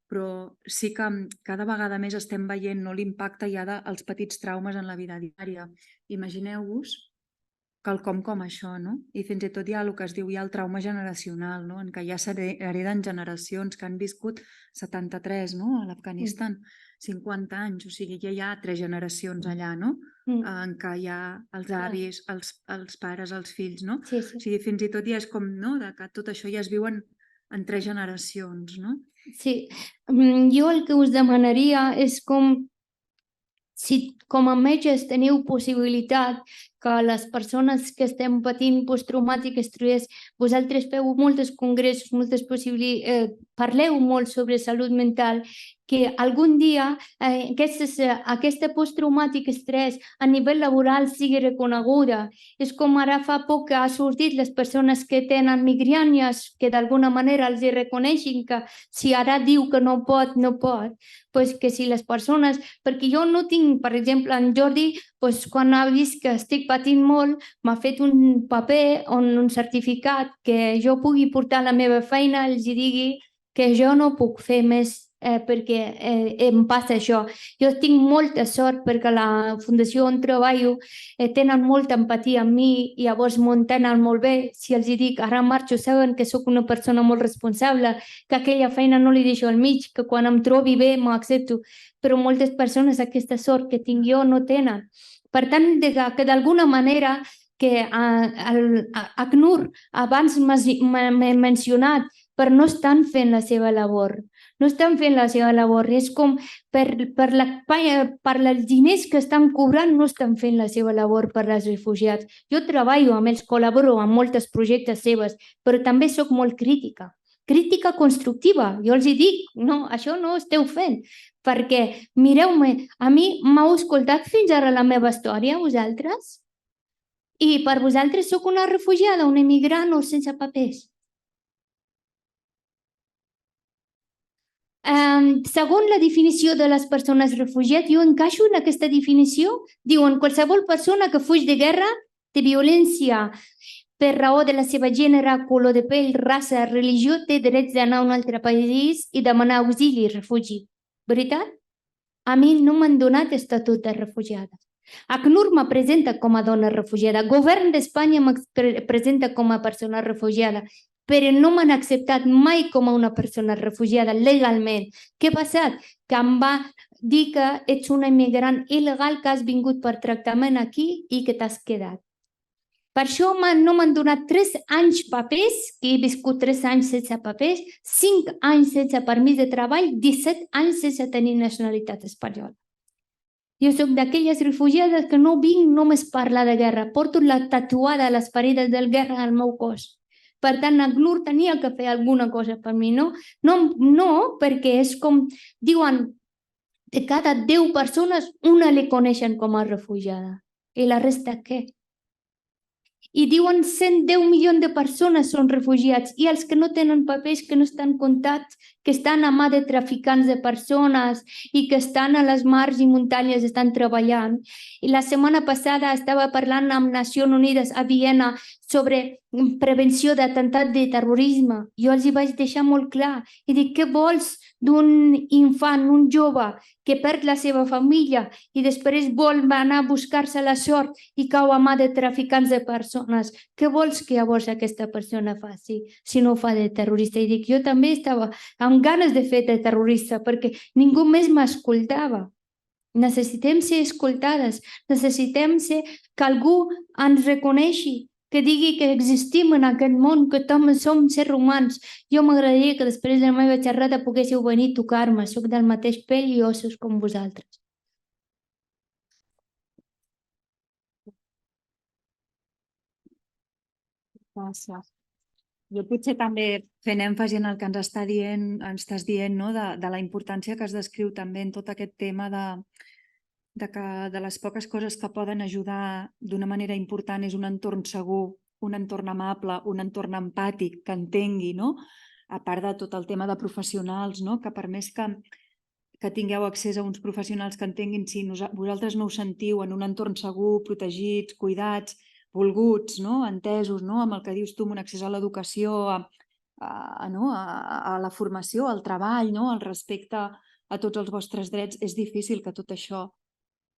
Però sí que cada vegada més estem veient l'impacte ja dels petits traumes en la vida diària. Imagineu-vos quelcom com això, no? I fins i tot hi ha el que es diu ja el trauma generacional, no? En què ja s'hereden generacions que han viscut 73, no? A l'Afganistan, 50 anys, o sigui, ja hi ha 3 generacions allà, no? En què hi ha els avis, els pares, els fills, no? Sí. O sigui, fins i tot ja és com, no?, que tot això ja es viu en 3 generacions, no? Sí, jo el que us demanaria és si com a metges teniu possibilitat que les persones que estem patint posttraumàtic estrès, vosaltres feu molts congressos, parleu molt sobre salut mental, que algun dia aquesta posttraumàtic estrès a nivell laboral sigui reconeguda. És com ara fa poc que ha sortit les persones que tenen migrànies, que d'alguna manera els reconeixin que si ara diu que no pot, doncs que si les persones... Perquè jo no tinc, per exemple, en Jordi, quan ha vist que estic patint molt, m'ha fet un paper on un certificat que jo pugui portar a la meva feina, els digui que jo no puc fer més perquè em passa això. Jo tinc molta sort perquè la fundació on treballo tenen molta empatia amb mi i llavors m'ho entenen molt bé. Si els dic ara marxo, saben que sóc una persona molt responsable, que aquella feina no li deixo al mig, que quan em trobi bé m'ho accepto. Però moltes persones aquesta sort que tinc jo no tenen. Per tant, que d'alguna manera que ACNUR abans m'he mencionat, però no estan fent la seva labor. No estan fent la seva labor. És com per els diners que estan cobrant no estan fent la seva labor per als refugiats. Jo treballo amb ells, col·laboro amb molts projectes seves, però també sóc molt crítica. Crítica constructiva. Jo els dic, no, això no ho esteu fent. Perquè, mireu-me, a mi m'heu escoltat fins ara la meva història, vosaltres? I per vosaltres sóc una refugiada, un emigrant o sense papers? Segons la definició de les persones refugiades, jo encaixo en aquesta definició. Diuen qualsevol persona que fuig de guerra, de violència per raó de la seva gènere, color de pell, raça, religió, té drets d'anar a un altre país i demanar auxili i refugi. Veritat? A mi no m'han donat estatut de refugiada. ACNUR me presenta com a dona refugiada. El govern d'Espanya me presenta com a persona refugiada, però no m'han acceptat mai com a una persona refugiada legalment. Què ha passat? Que em va dir que ets una immigrant il·legal, que has vingut per tractament aquí i que t'has quedat. Per això no m'han donat 3 anys papers, que he viscut 3 anys sense papers, 5 anys sense permís de treball, 17 anys sense tenir nacionalitat espanyola. Jo soc d'aquelles refugiades que no vinc només a parlar de guerra, porto la tatuada a les paredes del guerra al meu cos. Per tant, ACNUR tenia que fer alguna cosa per mi, no? No, perquè és com, diuen, de cada 10 persones, una li coneixen com a refugiada. I la resta què? I diuen 110 milions de persones són refugiats i els que no tenen papers, que no estan comptats, que estan a mà de traficants de persones i que estan a les mars i muntanyes, estan treballant. I la setmana passada estava parlant amb Nacions Unides a Viena sobre prevenció d'atemptat de terrorisme. Jo els hi vaig deixar molt clar i dic, què vols d'un infant, un jove que perd la seva família i després vol anar a buscar-se la sort i cau a mà de traficants de persones? Què vols que llavors aquesta persona faci si no fa de terrorista? I dic, jo també estava amb ganes de fer de terrorista perquè ningú més m'escoltava. Necessitem ser escoltades, necessitem que algú ens reconeixi, que digui que existim en aquest món, que també som sers humans. Jo m'agradaria que després de la meva xerrada poguéssiu venir a tocar-me. Soc del mateix pell i ossos com vosaltres. Gràcies. Jo potser també fent èmfasi en el que ens estàs dient, no? de la importància que es descriu també en tot aquest tema de les poques coses que poden ajudar d'una manera important és un entorn segur, un entorn amable, un entorn empàtic, que entengui, no? A part de tot el tema de professionals, no? Que per més que tingueu accés a uns professionals que entenguin si vosaltres no us sentiu en un entorn segur, protegits, cuidats, volguts, no? Entesos, no? Amb el que dius tu, amb un accés a l'educació, a la formació, al treball, no? Al respecte a tots els vostres drets, és difícil que tot això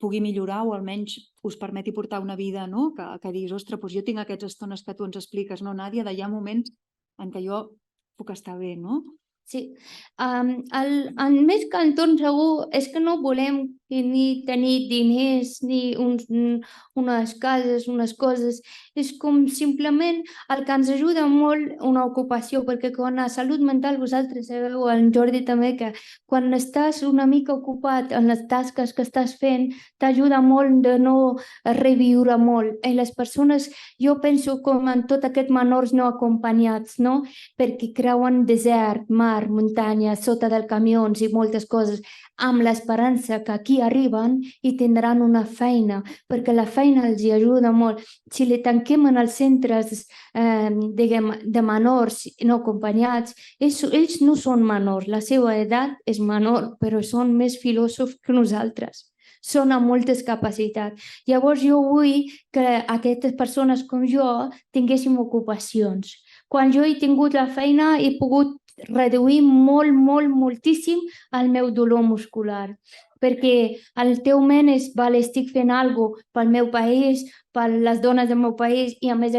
pugui millorar o almenys us permeti portar una vida, no? Que diguis, ostres, doncs jo tinc aquestes estones que tu ens expliques, no, Nàdia? Hi ha moments en què jo puc estar bé, no? Sí. El més que entorn segur és que no volem ni tenir diners ni unes cases, unes coses. És com simplement el que ens ajuda molt una ocupació, perquè quan a salut mental vosaltres sabeu, en Jordi també, que quan estàs una mica ocupat en les tasques que estàs fent t'ajuda molt de no reviure molt. I les persones, jo penso com en tot aquests menors no acompanyats, no? Perquè creuen desert, mar, muntanya, sota dels camions i moltes coses, amb l'esperança que aquí arriben i tindran una feina, perquè la feina els ajuda molt. Si li tanquem en els centres de menors no acompanyats, ells no són menors, la seva edat és menor, però són més filòsofs que nosaltres. Són amb moltes capacitats. Llavors jo vull que aquestes persones com jo tinguéssim ocupacions. Quan jo he tingut la feina he pogut reduir moltíssim el meu dolor muscular, perquè el teu ment és, estic fent alguna cosa pel meu país, per les dones del meu país i a més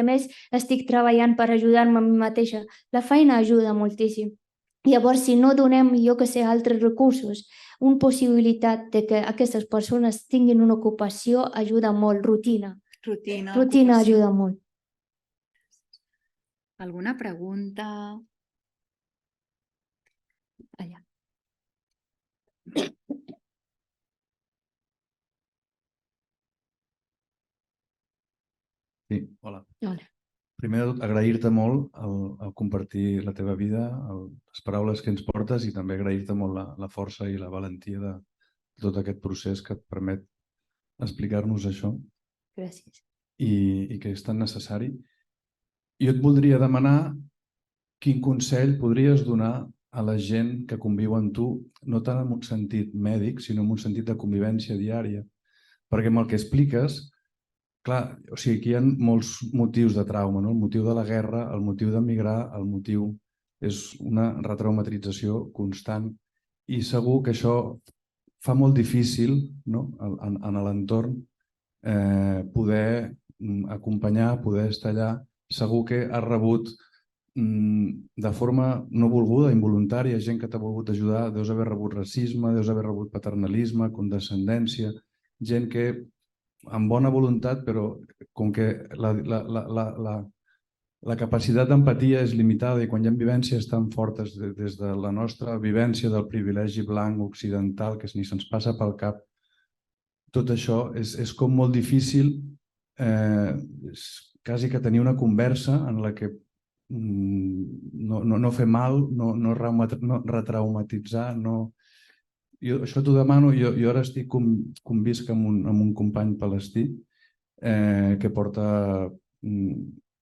estic treballant per ajudar-me a mi mateixa. La feina ajuda moltíssim. Llavors, si no donem, jo que sé, altres recursos, una possibilitat de que aquestes persones tinguin una ocupació ajuda molt. Rutina ajuda molt. Alguna pregunta? Allà. Sí, hola. Hola. Primer, agrair-te molt el compartir la teva vida, les paraules que ens portes i també agrair-te molt la força i la valentia de tot aquest procés que et permet explicar-nos això. Gràcies. i que és tan necessari. Jo et voldria demanar quin consell podries donar a la gent que conviu amb tu, no tant en un sentit mèdic, sinó en un sentit de convivència diària. Perquè amb el que expliques, clar, o sigui, aquí hi ha molts motius de trauma, no? El motiu de la guerra, el motiu d'emigrar, el motiu és una retraumatització constant i segur que això fa molt difícil, no? En l'entorn poder acompanyar, poder estar allà. Segur que has rebut de forma no volguda, involuntària, gent que t'ha volgut ajudar, deus haver rebut racisme, deus haver rebut paternalisme, condescendència, gent que amb bona voluntat, però com que la capacitat d'empatia és limitada i quan hi ha vivències tan fortes des de la nostra vivència del privilegi blanc occidental que ni se'ns passa pel cap, tot això és com molt difícil quasi que tenir una conversa en la que no fer mal, no retraumatitzar, no... Jo això t'ho demano, jo ara estic convisc amb un company palestí que porta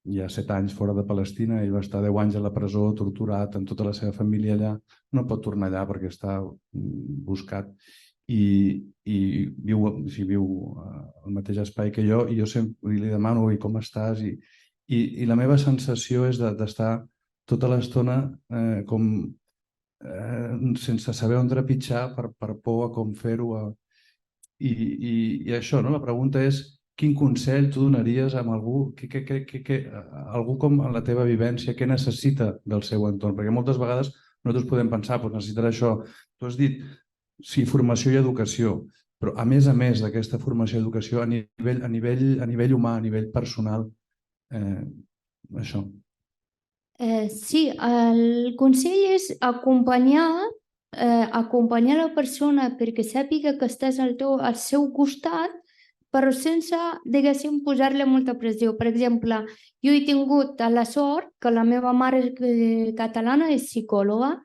ja 7 anys fora de Palestina i va estar 10 anys a la presó, torturat, amb tota la seva família allà. No pot tornar allà perquè està buscat i viu al mateix espai que jo, i jo sempre li demano com estàs, i la meva sensació és d'estar tota l'estona com sense saber on trepitjar per por a com fer-ho. I això, la pregunta és quin consell tu donaries a algú, algú com en la teva vivència, què necessita del seu entorn? Perquè moltes vegades nosaltres podem pensar, necessitarà això. Tu has dit, sí, formació i educació, però a més d'aquesta formació i educació, a nivell humà, a nivell personal, això. Sí, el consell és acompanyar la persona perquè sàpiga que estàs al seu costat, però sense, diguéssim, posar-li molta pressió. Per exemple, jo he tingut la sort que la meva mare catalana és psicòloga.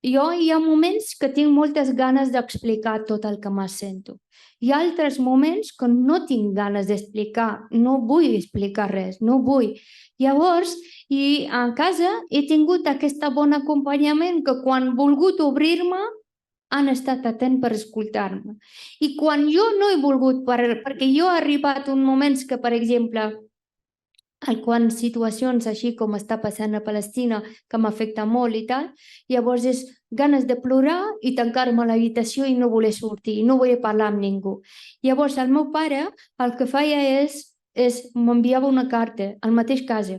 Jo hi ha moments que tinc moltes ganes d'explicar tot el que me sento. Hi ha altres moments que no tinc ganes d'explicar, no vull explicar res, no vull. Llavors, i a casa he tingut aquest bon acompanyament que quan he volgut obrir-me han estat atents per escoltar-me. I quan jo no he volgut, perquè jo he arribat un moments que, per exemple, quan situacions així com està passant a Palestina, que m'afecta molt i tal, llavors és ganes de plorar i tancar-me a l'habitació i no voler sortir, no voler parlar amb ningú. Llavors el meu pare el que feia m'enviava una carta al mateix casa.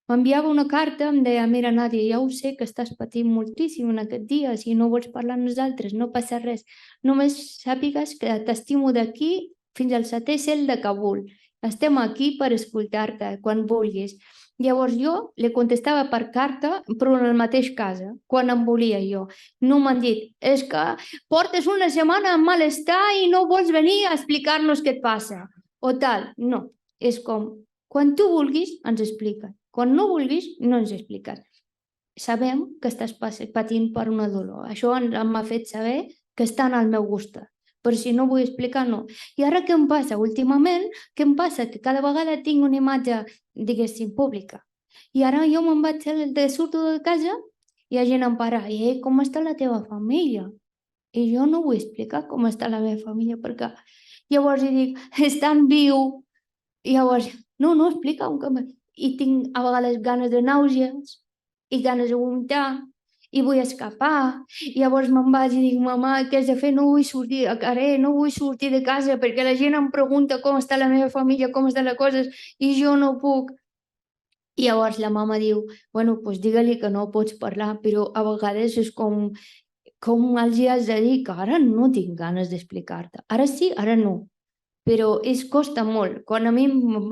M'enviava una carta, em deia, mira Nàdia, ja ho sé que estàs patint moltíssim en aquest dia, si no vols parlar amb nosaltres, no passa res. Només sàpigues que t'estimo d'aquí fins al 7è cel de Kabul. Estem aquí per escoltar-te quan vulguis. Llavors jo li contestava per carta, però en el mateix casa, quan em volia jo. No m'han dit, és que portes una setmana amb malestar i no vols venir a explicar-nos què et passa. O tal, no. És com, quan tu vulguis, ens expliques. Quan no vulguis, no ens expliques. Sabem que estàs patint per una dolor. Això m'ha fet saber que estan al meu costat. Però si no vull explicar, no. I ara què em passa? Últimament, què em passa? Que cada vegada tinc una imatge, diguéssim, pública. I ara jo me'n vaig, surto de casa i la gent em para. Com està la teva família? I jo no vull explicar com està la meva família, perquè llavors dic, és tan viu. I llavors, no, explica. I tinc a vegades ganes de nàusees i ganes de vomitar i vull escapar. I llavors me'n vaig i dic, mamà, què has de fer? No vull sortir a carrer, no vull sortir de casa perquè la gent em pregunta com està la meva família, com estan les coses i jo no puc. I llavors la mama diu, bueno, doncs digue-li que no pots parlar, però a vegades és com els has de dir que ara no tinc ganes d'explicar-te. Ara sí, ara no. Però costa molt. Quan a mi,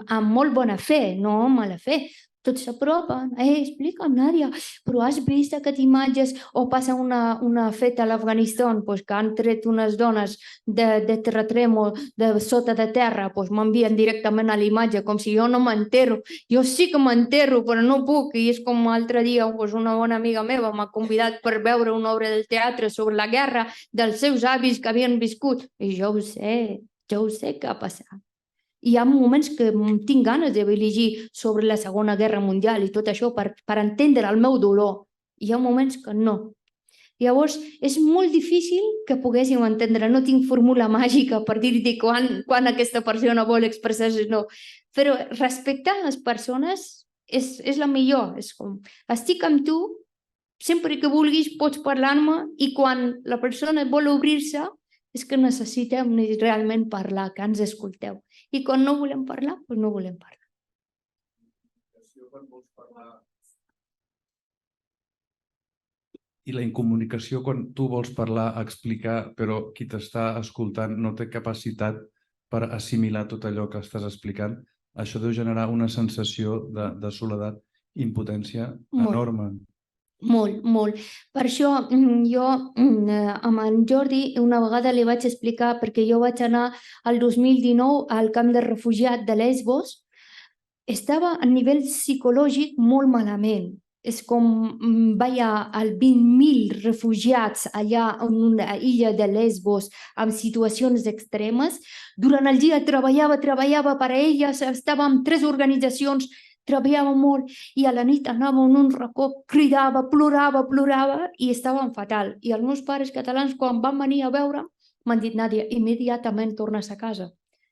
amb molt bona fe, no amb mala fe, tots s'apropen. Explica'm, Nàdia, però has vist aquestes imatges? O passa una feta a l'Afganistan, que han tret unes dones de terratrèmol de sota de terra, m'envien directament a l'imatge, com si jo no m'enterro. Jo sí que m'enterro, però no puc. I és com l'altre dia una bona amiga meva m'ha convidat per veure una obra del teatre sobre la guerra dels seus avis que havien viscut. I jo ho sé què ha passat. Hi ha moments que tinc ganes de llegir sobre la Segona Guerra Mundial i tot això per entendre el meu dolor. Hi ha moments que no. Llavors, és molt difícil que poguéssim entendre. No tinc fórmula màgica per dir-te quan aquesta persona vol expressar-se, no. Però respectar les persones és la millor. És com, estic amb tu, sempre que vulguis pots parlar-me, i quan la persona vol obrir-se és que necessitem realment parlar, que ens escolteu. I quan no volem parlar, doncs no volem parlar. I la incomunicació quan tu vols parlar, explicar, però qui t'està escoltant no té capacitat per assimilar tot allò que estàs explicant, això deu generar una sensació de soledat i impotència enorme. Molt, molt. Per això jo amb en Jordi una vegada li vaig explicar, perquè jo vaig anar el 2019 al camp de refugiats de Lesbos, estava a nivell psicològic molt malament. És com veia 20.000 refugiats allà en una illa de Lesbos amb situacions extremes. Durant el dia treballava per a elles, estava amb 3 organitzacions, treballava molt, i a la nit anava en un racó, cridava, plorava i estaven fatal. I els meus pares catalans, quan van venir a veure, m'han dit: Nàdia, immediatament tornes a casa.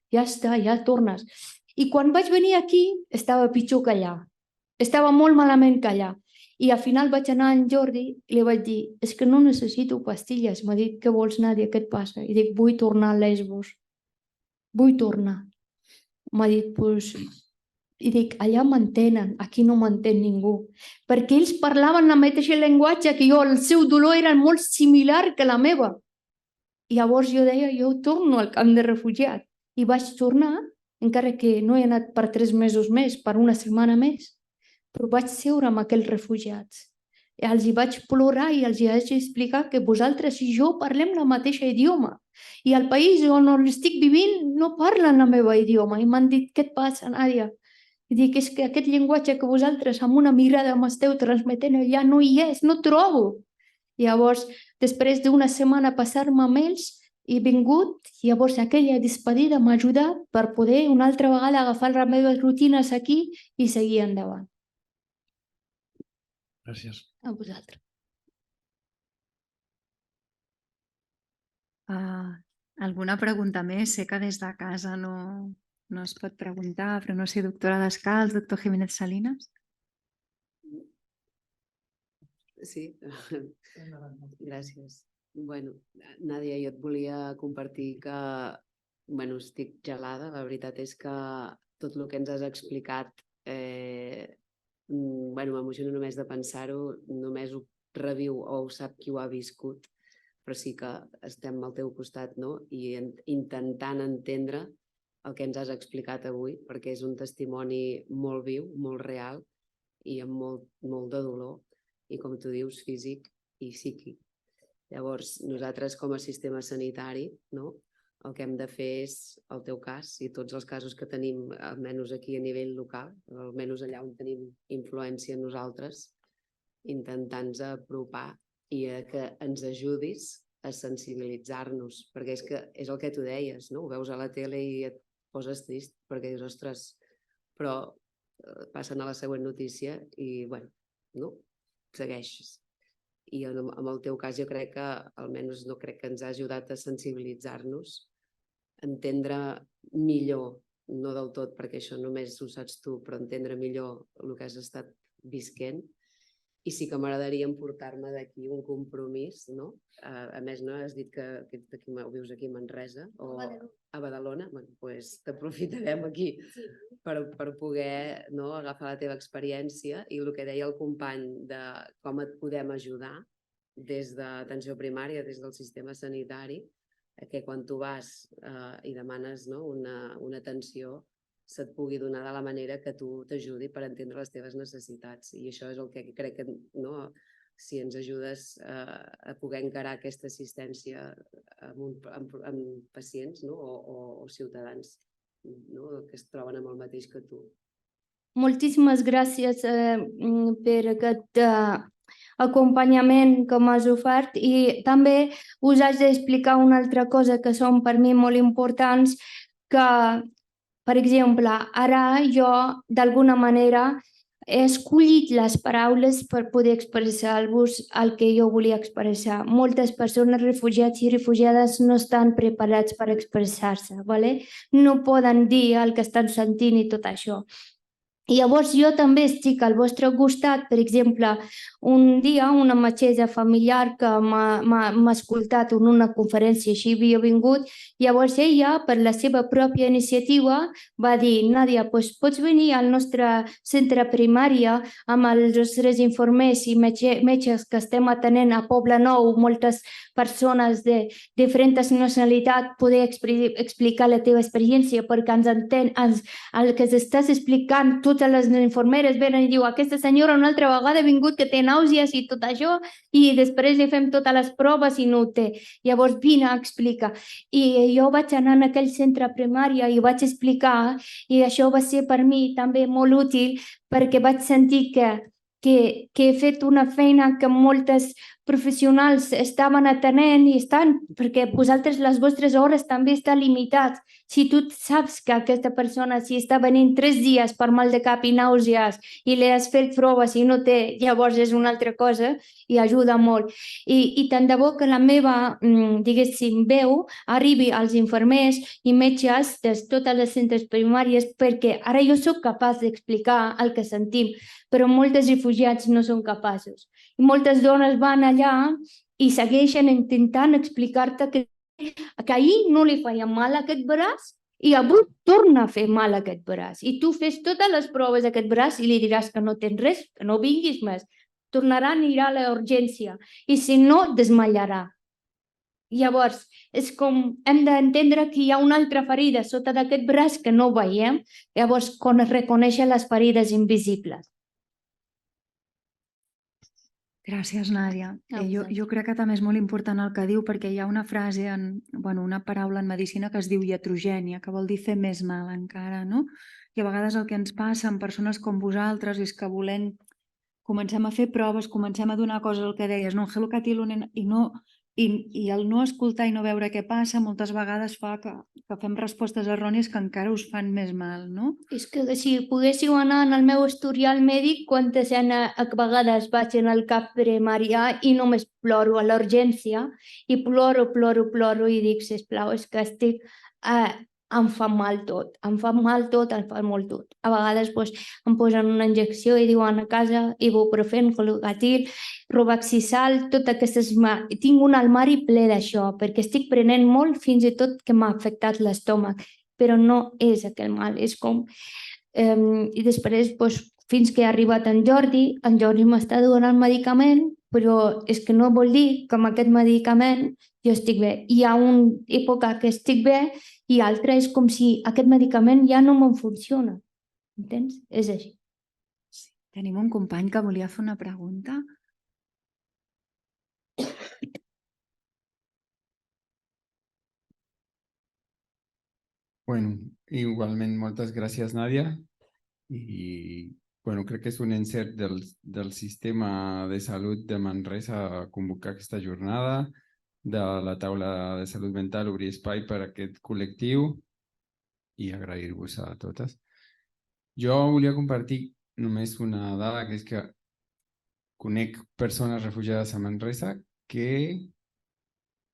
Ja està, ja tornes. I quan vaig venir aquí, estava pitjor que allà. Estava molt malament que allà. I al final vaig anar a en Jordi i li vaig dir: és que no necessito pastilles. M'ha dit: què vols, Nàdia, què et passa? I dic: vull tornar a Lesbos. Vull tornar. M'ha dit: doncs... I dic: allà m'entenen, aquí no m'entén ningú. Perquè ells parlaven el mateix llenguatge que jo, el seu dolor era molt similar que la meva. I llavors jo deia: jo torno al camp de refugiats. I vaig tornar, encara que no he anat per 3 mesos més, per una setmana més. Però vaig seure amb aquells refugiats. Els hi vaig plorar i els hi vaig explicar que vosaltres i jo parlem el mateix idioma. I al país on estic vivint no parlen el meu idioma. I m'han dit: què et passa, Nàdia? I dic: és que aquest llenguatge que vosaltres amb una mirada m'esteu transmetent allà no hi és, no trobo. I llavors, després d'una setmana passar-me amb ells, he vingut, i llavors aquella despedida m'ha ajudat per poder una altra vegada agafar les meves rutines aquí i seguir endavant. Gràcies. A vosaltres. Alguna pregunta més? Sé que des de casa no es pot preguntar, però no sé, doctora Descalç, doctor Jiménez Salinas? Sí, gràcies. Bueno, Nàdia, jo et volia compartir que estic gelada. La veritat és que tot el que ens has explicat m'emociona només de pensar-ho, només ho reviu o ho sap qui ho ha viscut, però sí que estem al teu costat, no? I intentant entendre el que ens has explicat avui, perquè és un testimoni molt viu, molt real i amb molt de dolor, i com tu dius, físic i psíquic. Llavors, nosaltres com a sistema sanitari, no? El que hem de fer és, el teu cas i tots els casos que tenim, almenys aquí a nivell local, almenys allà on tenim influència nosaltres, intentar-nos apropar i que ens ajudis a sensibilitzar-nos, perquè és el que tu deies, no? Ho veus a la tele i et poses trist perquè dius: ostres, però passen a la següent notícia i, segueixes. I en el teu cas jo crec que, almenys no crec que ens ha ajudat a sensibilitzar-nos, entendre millor, no del tot perquè això només ho saps tu, però entendre millor el que has estat visquent. I sí que m'agradaria emportar-me d'aquí un compromís, no? A més, no has dit que vius aquí a Manresa o a Badalona? Doncs t'aprofitarem aquí per poder agafar la teva experiència i el que deia el company de com et podem ajudar des d'atenció primària, des del sistema sanitari, que quan tu vas i demanes una atenció se't pugui donar de la manera que tu t'ajudi per entendre les teves necessitats. I això és el que crec que, si ens ajudes a poder encarar aquesta assistència amb pacients o ciutadans que es troben amb el mateix que tu. Moltíssimes gràcies per aquest acompanyament que m'has ofert, i també us haig d'explicar una altra cosa que són per mi molt importants, que Per exemple, ara jo, d'alguna manera, he escollit les paraules per poder expressar-vos el que jo volia expressar. Moltes persones, refugiats i refugiades, no estan preparats per expressar-se, ¿vale? No poden dir el que estan sentint i tot això. I llavors jo també estic al vostre costat. Per exemple, un dia una metgessa familiar que m'ha escoltat en una conferència, així havia vingut, llavors ella, per la seva pròpia iniciativa, va dir: Nàdia, doncs pots venir al nostre centre primària amb els nostres infermers i metges que estem atenent a Poble Nou, moltes persones de diferents nacionalitats, poder explicar la teva experiència, perquè el que estàs explicant, totes les infermeres venen i diuen: aquesta senyora una altra vegada ha vingut que té nàusees i tot això, i després li fem totes les proves i no ho té. Llavors vine, explica. I jo vaig anar en aquell centre primari i vaig explicar, i això va ser per mi també molt útil, perquè vaig sentir que he fet una feina que moltes professionals estaven atenent i estan, perquè vosaltres, les vostres hores també estan limitats. Si tu saps que aquesta persona, si està venint 3 dies per mal de cap i nàusees i li has fet proves i no té, llavors és una altra cosa i ajuda molt. I tant de bo que la meva, diguéssim, veu arribi als infermers i metges de totes les centres primàries, perquè ara jo sóc capaç d'explicar el que sentim, però molts refugiats no són capaços. I moltes dones van allà i segueixen intentant explicar-te que ahir no li feia mal aquest braç i avui torna a fer mal aquest braç. I tu fes totes les proves d'aquest braç i li diràs que no tens res, que no vinguis més. Tornarà, anirà a la urgència i si no, desmallarà. Llavors, és com hem d'entendre que hi ha una altra ferida sota d'aquest braç que no veiem. Llavors, reconèixer les ferides invisibles. Gràcies, Nàdia. Jo crec que també és molt important el que diu, perquè hi ha una frase, una paraula en medicina que es diu iatrogènia, que vol dir fer més mal encara, no? I a vegades el que ens passa amb persones com vosaltres és que comencem a fer proves, comencem a donar coses, el que deies, no, gelocatilone, i el no escoltar i no veure què passa moltes vegades fa que fem respostes errònies que encara us fan més mal, no? És que si poguéssiu anar en el meu historial mèdic, quantes vegades vaig al cap primària i només ploro a l'urgència i ploro i dic: sisplau, és que estic... em fa mal tot, em fa molt tot. A vegades em posen una injecció i diuen a casa ibuprofen, Gelocatil, Robaxisal, tot aquestes... Tinc un armari ple d'això, perquè estic prenent molt, fins i tot que m'ha afectat l'estómac, però no és aquell mal, és com... I després, fins que ha arribat en Jordi m'està donant medicament, però és que no vol dir que amb aquest medicament jo estic bé. Hi ha una època que estic bé i altra és com si aquest medicament ja no me'n funciona. Entens? És així. Sí. Tenim un company que volia fer una pregunta. Bueno, igualment moltes gràcies, Nàdia. I crec que és un encert del sistema de salut de Manresa convocar aquesta jornada, de la taula de salut mental, obrir espai per a aquest col·lectiu i agrair-vos a totes. Jo volia compartir només una dada, que és que conec persones refugiades a Manresa que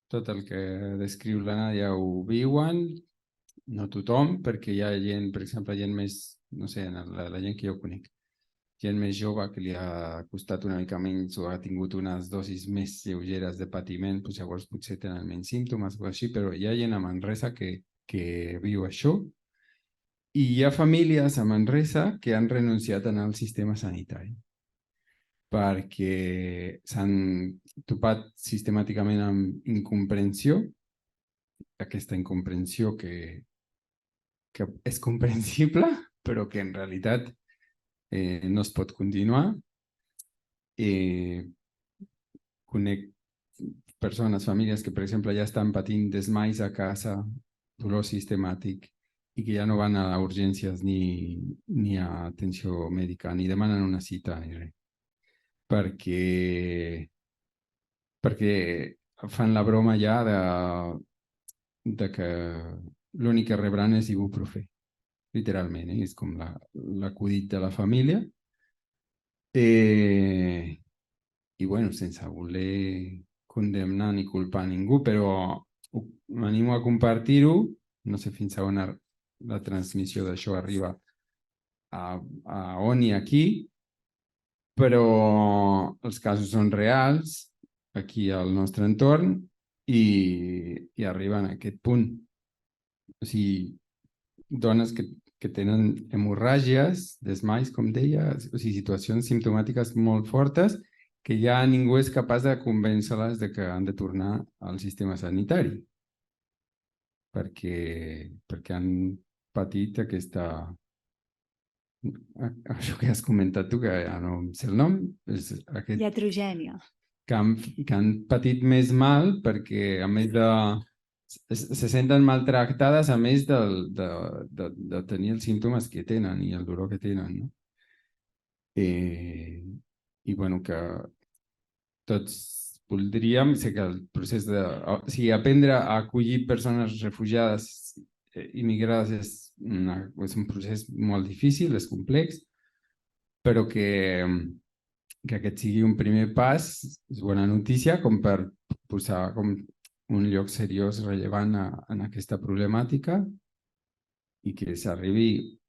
tot el que descriu la Nàdia ho viuen, no tothom, perquè hi ha gent, per exemple, gent més, no sé, la gent que jo conec, gent més jove que li ha costat una mica menys o ha tingut unes dosis més lleugeres de patiment, doncs llavors potser tenen menys símptomes o així, però hi ha gent a Manresa que viu això. I hi ha famílies a Manresa que han renunciat a anar al sistema sanitari perquè s'han topat sistemàticament amb incomprensió, aquesta incomprensió que és comprensible, però que en realitat no es pot continuar. Conec persones, famílies que, per exemple, ja estan patint desmais a casa, dolor sistemàtic, i que ja no van a urgències ni a atenció mèdica, ni demanen una cita ni res. Perquè fan la broma ja de que l'únic que rebran és ibuprofè. literalment, és com l'acudit de la família. I bueno, sense voler condemnar ni culpar ningú, però m'animo a compartir-ho. No sé fins a on la transmissió d'això arriba a on i aquí, però els casos són reals aquí al nostre entorn i arriben a aquest punt. O sigui, dones que tenen hemorràgies, desmais, com deia, o sigui, situacions simptomàtiques molt fortes que ja ningú és capaç de convèncer-les de que han de tornar al sistema sanitari perquè han patit això que has comentat tu, que ja no em sé el nom, és aquest... Iatrogènia. Que han patit més mal perquè, a més de... se senten maltractades, a més de tenir els símptomes que tenen i el dolor que tenen, no? I bueno, que tots voldríem que el procés de... O sigui, aprendre a acollir persones refugiades immigrades és un procés molt difícil, és complex, però que aquest sigui un primer pas és bona notícia com per posar com un lloc seriós, rellevant en aquesta problemàtica i que s'arribi,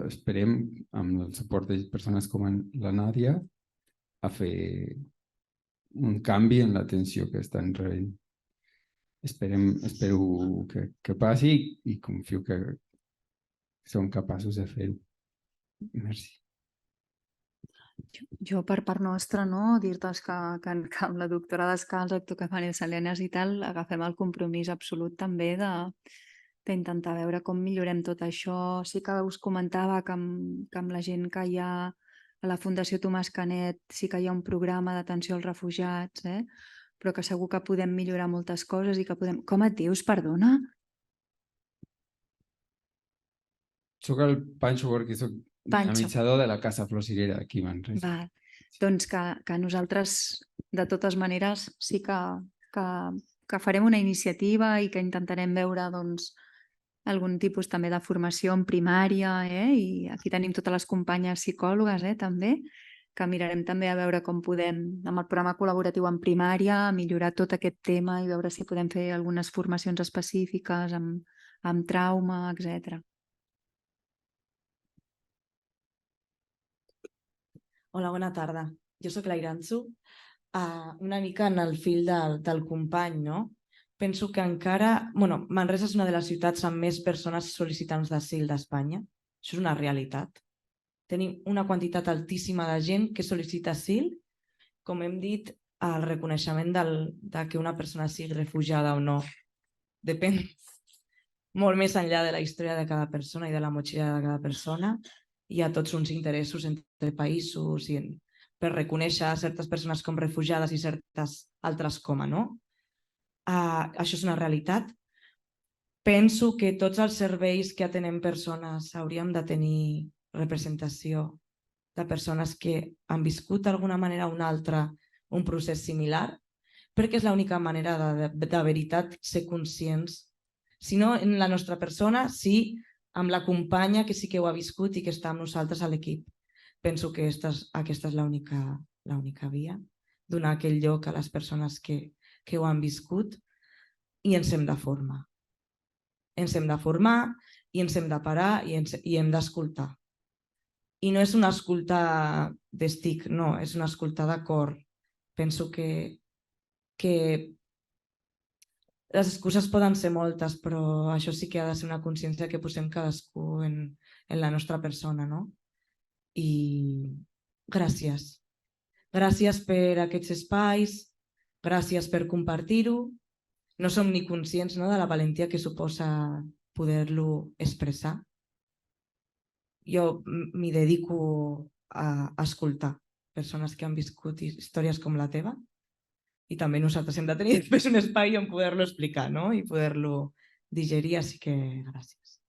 esperem, amb el suport de persones com la Nàdia, a fer un canvi en l'atenció que estan rebent. Espero que passi i confio que som capaços de fer-ho. Merci. Jo, per part nostra, no, dir-te que amb la doctora Descalç, doctor Cafanel Salenas i tal, agafem el compromís absolut també d'intentar veure com millorem tot això. Sí que us comentava que amb la gent que hi ha a la Fundació Tomàs Canet sí que hi ha un programa d'atenció als refugiats, però que segur que podem millorar moltes coses i que podem... Com et dius, perdona? Soc el Pancho perquè soc dinamitzador de la Casa Flor Cirera d'aquí a Manresa. Val. Doncs que nosaltres, de totes maneres, sí que farem una iniciativa i que intentarem veure algun tipus també de formació en primària, i aquí tenim totes les companyes psicòlogues també, que mirarem també a veure com podem, amb el programa col·laboratiu en primària, millorar tot aquest tema i veure si podem fer algunes formacions específiques amb trauma, etc. Hola, bona tarda. Jo sóc l'Airanzu. Una mica en el fil del company, no? Penso que encara... Manresa és una de les ciutats amb més persones sol·licitants d'asil d'Espanya. Això és una realitat. Tenim una quantitat altíssima de gent que sol·licita asil. Com hem dit, el reconeixement de que una persona sigui refugiada o no depèn molt més enllà de la història de cada persona i de la motxilla de cada persona. Hi ha tots uns interessos entre països per reconèixer certes persones com refugiades i certes altres com a no. Això és una realitat. Penso que tots els serveis que atenem persones hauríem de tenir representació de persones que han viscut d'alguna manera o una altra un procés similar, perquè és l'única manera de veritat ser conscients. Si no, en la nostra persona, sí, amb la companya que sí que ho ha viscut i que està amb nosaltres a l'equip. Penso que aquesta és l'única via, donar aquell lloc a les persones que ho han viscut i ens hem de formar. Ens hem de formar i ens hem de parar i hem d'escoltar. I no és una escolta d'estic, no, és una escolta de cor. Penso que les excuses poden ser moltes, però això sí que ha de ser una consciència que posem cadascú en la nostra persona, no? I gràcies. Gràcies per aquests espais, gràcies per compartir-ho. No som ni conscients de la valentia que suposa poder-lo expressar. Jo m'hi dedico a escoltar persones que han viscut històries com la teva i també nosaltres hem de tenir després un espai on poder-lo explicar, no? I poder-lo digerir, així que gràcies.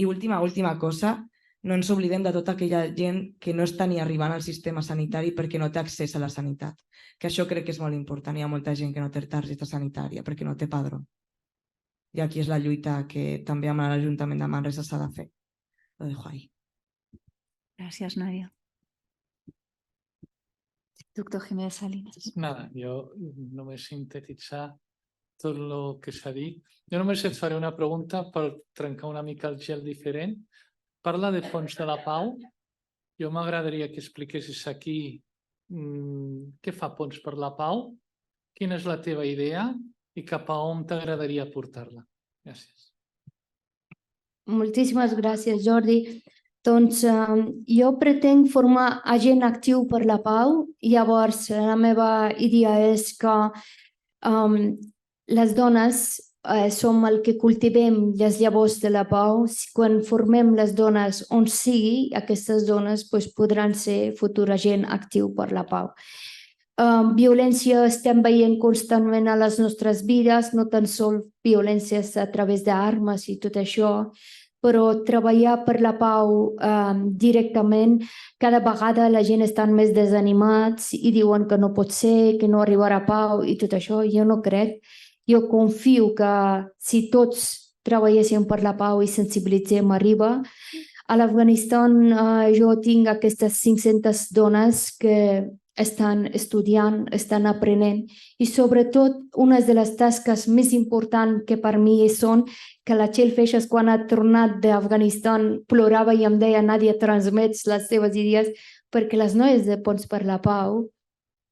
I última cosa, no ens oblidem de tota aquella gent que no està ni arribant al sistema sanitari perquè no té accés a la sanitat, que això crec que és molt important. Hi ha molta gent que no té targeta sanitària perquè no té padró. I aquí és la lluita que també amb l'Ajuntament de Manresa s'ha de fer. lo dejo ahí. Gràcies, Nàdia. Doctor Jiménez Salinas. Nada, jo només sintetitzar tot el que s'ha dit. Jo només et faré una pregunta per trencar una mica el gel diferent. Parla de Ponts de la Pau. Jo m'agradaria que expliquessis aquí què fa Ponts per la Pau, quina és la teva idea i cap a on t'agradaria portar-la. Gràcies. Moltíssimes gràcies, Jordi. Doncs jo pretenc formar agent actiu per la pau. Llavors, la meva idea és que les dones som el que cultivem les llavors de la pau. Quan formem les dones on sigui, aquestes dones podran ser futur agent actiu per la pau. Violència estem veient constantment a les nostres vides, no tan sols violències a través d'armes i tot això, però treballar per la pau directament, cada vegada la gent està més desanimats i diuen que no pot ser, que no arribarà a pau i tot això. Jo no crec. Jo confio que si tots treballéssim per la pau i sensibilitzem, arriba. A l'Afganistan jo tinc aquestes 500 dones que estan estudiant, estan aprenent i sobretot una de les tasques més importants que per mi són que la Txell Feixas quan ha tornat d'Afganistan plorava i em deia Nàdia, transmets les teves idees perquè les noies de Ponts per la Pau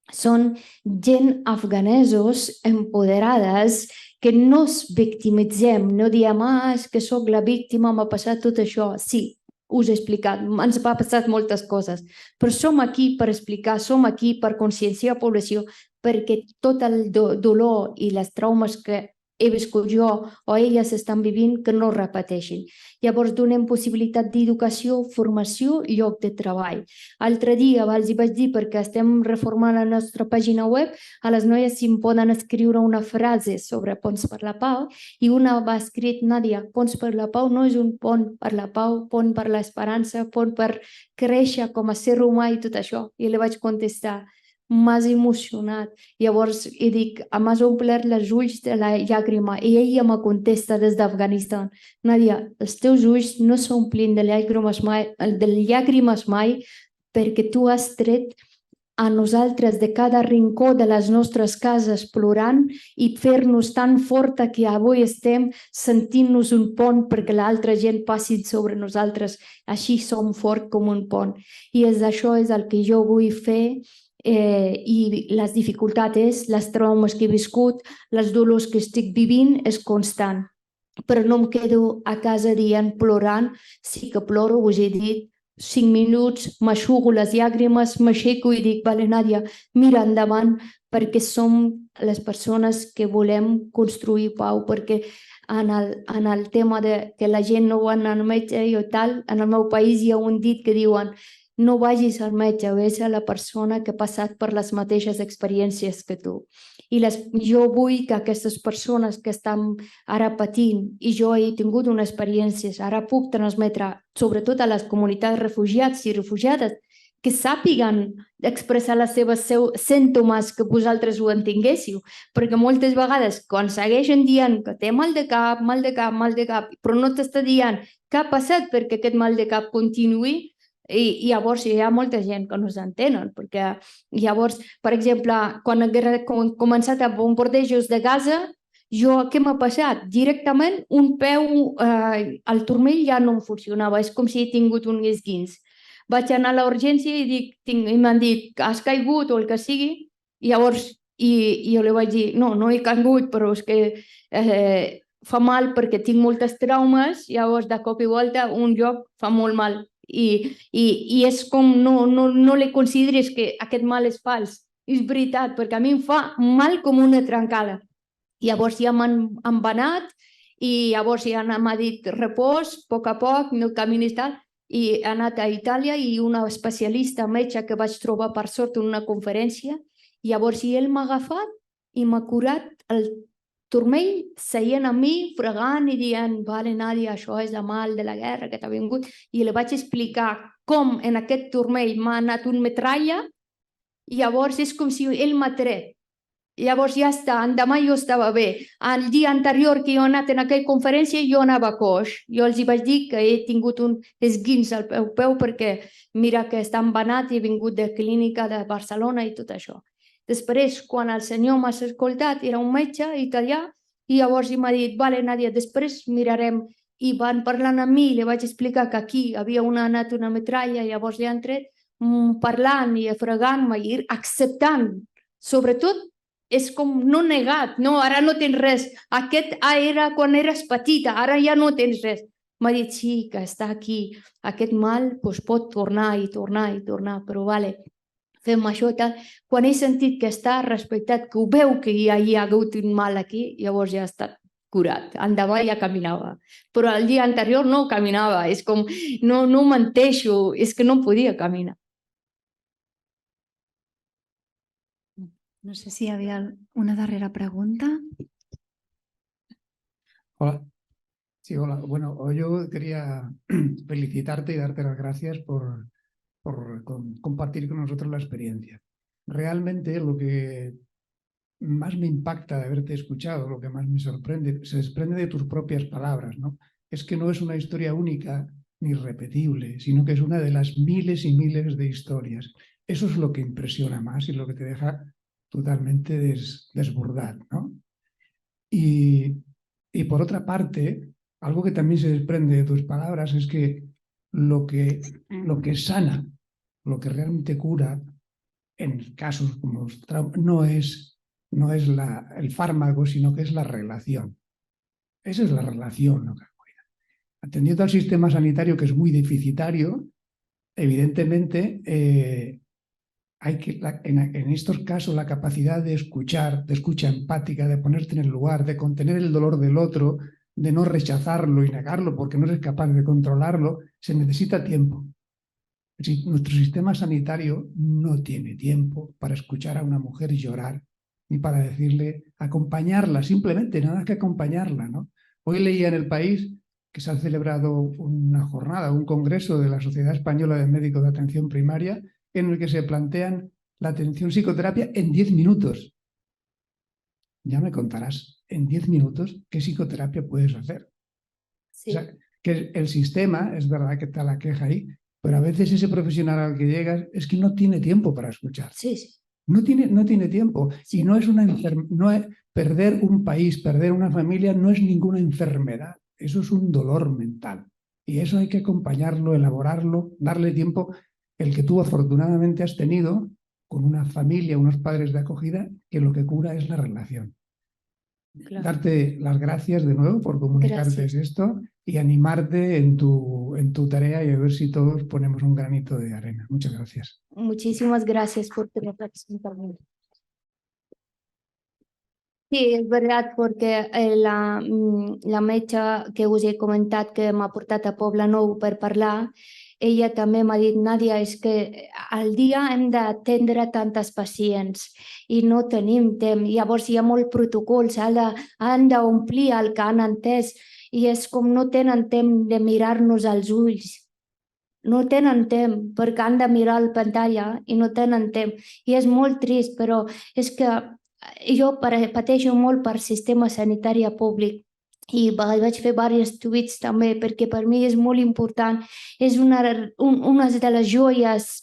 són gent afganesos empoderades que no es victimitzem, no diem és que sóc la víctima, m'ha passat tot això. Sí, us he explicat, ens ha passat moltes coses, però som aquí per explicar, som aquí per conscienciar la població perquè tot el dolor i les traumes que he viscut jo o elles estan vivint que no repeteixin. Llavors donem possibilitat d'educació, formació i lloc de treball. Altre dia els hi vaig dir, perquè estem reformant la nostra pàgina web, a les noies si em poden escriure una frase sobre Ponts per la Pau i una va escrit, Nàdia, Ponts per la Pau no és un pont per la pau, pont per l'esperança, pont per créixer com a ser humà i tot això. I li vaig contestar, m'has emocionat. Llavors, dic, m'has omplert els ulls de la llàgrima i ella me contesta des d'Afganistan, Nàdia, els teus ulls no s'omplin de llàgrimes mai perquè tu has tret a nosaltres de cada rincó de les nostres cases plorant i fer-nos tan forta que avui estem sentint-nos un pont perquè l'altra gent passi sobre nosaltres. Així som fort com un pont. I això és el que jo vull fer i les dificultats, les traumes que he viscut, les dolors que estic vivint és constant. Però no em quedo a casa dient, plorant, sí que ploro, us he dit, 5 minuts, m'aixugo les llàgrimes, m'aixeco i dic, vale, Nàdia, mira endavant, perquè som les persones que volem construir pau, perquè en el tema de que la gent no va anar al metge i tal, en el meu país hi ha un dit que diuen no vagis al metge, vés a la persona que ha passat per les mateixes experiències que tu. I jo vull que aquestes persones que estan ara patint, i jo he tingut unes experiències, ara puc transmetre, sobretot a les comunitats refugiats i refugiades, que sàpiguen expressar els seus símptomes que vosaltres ho entenguéssiu. Perquè moltes vegades, quan segueixen dient que té mal de cap, però no t'està dient què ha passat perquè aquest mal de cap continuï, i llavors hi ha molta gent que no s'entenen, perquè llavors, per exemple, quan ha començat a bombardejos de Gaza, què m'ha passat? Directament un peu al turmell ja no em funcionava, és com si he tingut un esguins. Vaig anar a l'urgència i m'han dit que has caigut o el que sigui, llavors jo li vaig dir, no he caigut, però és que fa mal perquè tinc moltes traumes, llavors de cop i volta un lloc fa molt mal. I és com no li consideris que aquest mal és fals, és veritat, perquè a mi em fa mal com una trencada. Llavors ja m'han embenat i llavors ja m'ha dit repòs, a poc, no caminis tal, i he anat a Itàlia i una especialista metge que vaig trobar per sort en una conferència, llavors ell m'ha agafat i m'ha curat el turmell seient a mi, fregant i dient, vale, Nàdia, això és el mal de la guerra que t'ha vingut. I li vaig explicar com en aquest turmell m'ha anat un metralla i llavors és com si ell m'ha tret. Llavors ja està, demà jo estava bé. El dia anterior que jo he anat en aquella conferència jo anava coix. Jo els vaig dir que he tingut un esguins al peu perquè mira que està embenat i he vingut de clínica de Barcelona i tot això. Després, quan el senyor m'ha escoltat, era un metge italià i llavors m'ha dit, vale, Nàdia, després mirarem. I van parlant amb mi i li vaig explicar que aquí havia anat una metralla i llavors li han tret parlant i fregant-me i acceptant. Sobretot és com no negat, no, ara no tens res. Aquest era quan eres petita, ara ja no tens res. M'ha dit, sí, que està aquí. Aquest mal pot tornar i tornar i tornar, però vale, fem això i tal. Quan he sentit que està respectat, que ho veu que ja hi ha hagut un mal aquí, llavors ja està curat. Endavant ja caminava. Però el dia anterior no caminava. És com, no menteixo, és que no podia caminar. No sé si hi havia una darrera pregunta. Hola. Sí, hola. Bueno, yo quería felicitarte y darte las gracias por compartir con nosotros la experiencia. Realmente lo que más me impacta de haberte escuchado, lo que más me sorprende, se desprende de tus propias palabras, ¿no? Es que no es una historia única ni repetible, sino que es una de las miles y miles de historias. Eso es lo que impresiona más y lo que te deja totalmente desbordado, ¿no? Y por otra parte, algo que también se desprende de tus palabras es que lo que sana, lo que realmente cura en casos como los traumas, no es el fármaco, sino que es la relación. Esa es la relación lo que cuida. Atendiendo al sistema sanitario, que es muy deficitario, evidentemente hay que, en estos casos, la capacidad de escuchar, de escucha empática, de ponerte en el lugar, de contener el dolor del otro, de no rechazarlo y negarlo porque no eres capaz de controlarlo, se necesita tiempo. Nuestro sistema sanitario no tiene tiempo para escuchar a una mujer llorar ni para decirle, acompañarla, simplemente nada que acompañarla, ¿no? Hoy leía en El País que se ha celebrado una jornada, un congreso de la Sociedad Española de Médicos de Atención Primaria en el que se plantean la atención psicoterapia en 10 minutos. Ya me contarás, en 10 minutos, ¿qué psicoterapia puedes hacer? Sí. O sea, que el sistema, es verdad que está la queja ahí, pero a veces ese profesional al que llegas es que no tiene tiempo para escuchar. Sí, sí. No tiene tiempo. Sí. Y no es perder un país, perder una familia no es ninguna enfermedad. Eso es un dolor mental. Y eso hay que acompañarlo, elaborarlo, darle tiempo. El que tú afortunadamente has tenido con una familia, unos padres de acogida, que lo que cura es la relación. Claro. Darte las gracias de nuevo por comunicarte esto y animarte en tu tarea y a ver si todos ponemos un granito de arena. Muchas gracias. Muchísimas gracias por presentarme. Sí, és veritat, perquè la metge que us he comentat que m'ha portat a Poble Nou per parlar, ella també m'ha dit, Nàdia, és que al dia hem d'atendre tantes pacients i no tenim temps. Llavors hi ha molts protocols, han d'omplir el que han entès i és com no tenen temps de mirar-nos als ulls. No tenen temps perquè han de mirar la pantalla i no tenen temps. I és molt trist, però és que jo pateixo molt per sistema sanitari públic i vaig fer diversos tuits també perquè per mi és molt important. És una de les joies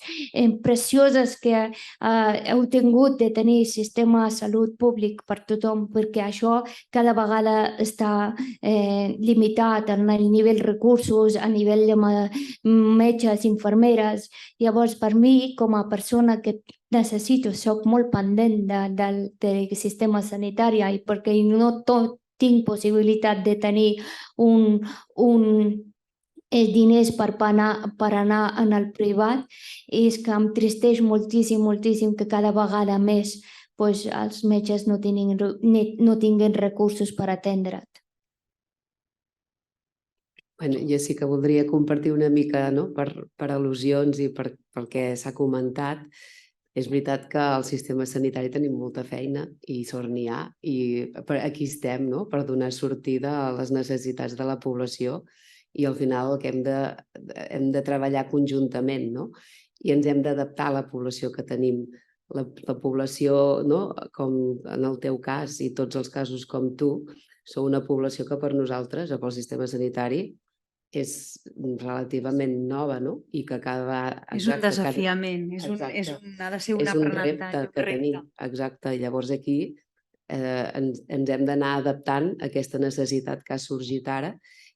precioses que heu tingut de tenir sistema de salut públic per tothom, perquè això cada vegada està limitat a nivell de recursos, a nivell de metges, infermeres. Llavors, per mi, com a persona que soc molt pendent del sistema sanitari i perquè no tinc possibilitat de tenir diners per anar en el privat, és que em tristeix moltíssim, moltíssim que cada vegada més els metges no tinguin recursos per atendre't. Bueno, jo sí que voldria compartir una mica, no? per al·lusions i pel que s'ha comentat. És veritat que al sistema sanitari tenim molta feina i sort n'hi ha i aquí estem, no? Per donar sortida a les necessitats de la població i al final el que hem de treballar conjuntament, no? I ens hem d'adaptar a la població que tenim. la població, no? Com en el teu cas i tots els casos com tu, sou una població que per nosaltres, o pel sistema sanitari, és relativament nova, no? I que És un desafiament, ha de ser un aprenentatge, repte que tenim. Exacte, i llavors aquí ens hem d'anar adaptant a aquesta necessitat que ha sorgit ara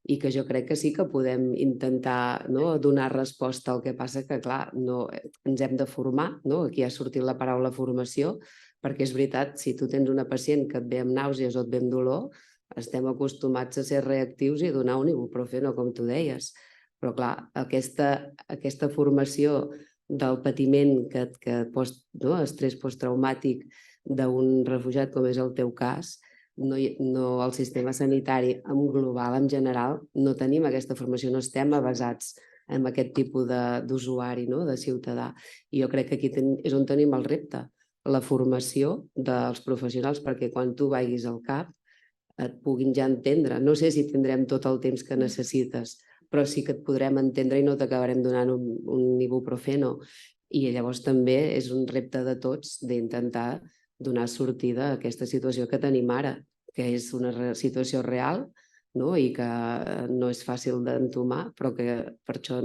i que jo crec que sí que podem intentar, no, donar resposta. El que passa que, clar, ens hem de formar, no? Aquí ha sortit la paraula formació, perquè és veritat, si tu tens una pacient que et ve amb nàusees o et ve amb dolor, estem acostumats a ser reactius i donar un ibuprofeno, com tu deies. Però, clar, aquesta formació del patiment estrès posttraumàtic d'un refugiat, com és el teu cas, el sistema sanitari en global, en general, no tenim aquesta formació, no estem avasats en aquest tipus d'usuari, de ciutadà. I jo crec que aquí és on tenim el repte, la formació dels professionals, perquè quan tu vagis al CAP et puguin ja entendre. No sé si tindrem tot el temps que necessites, però sí que et podrem entendre i no t'acabarem donant un ibuprofeno. I llavors també és un repte de tots d'intentar donar sortida a aquesta situació que tenim ara, que és una situació real, i que no és fàcil d'entomar, però que per això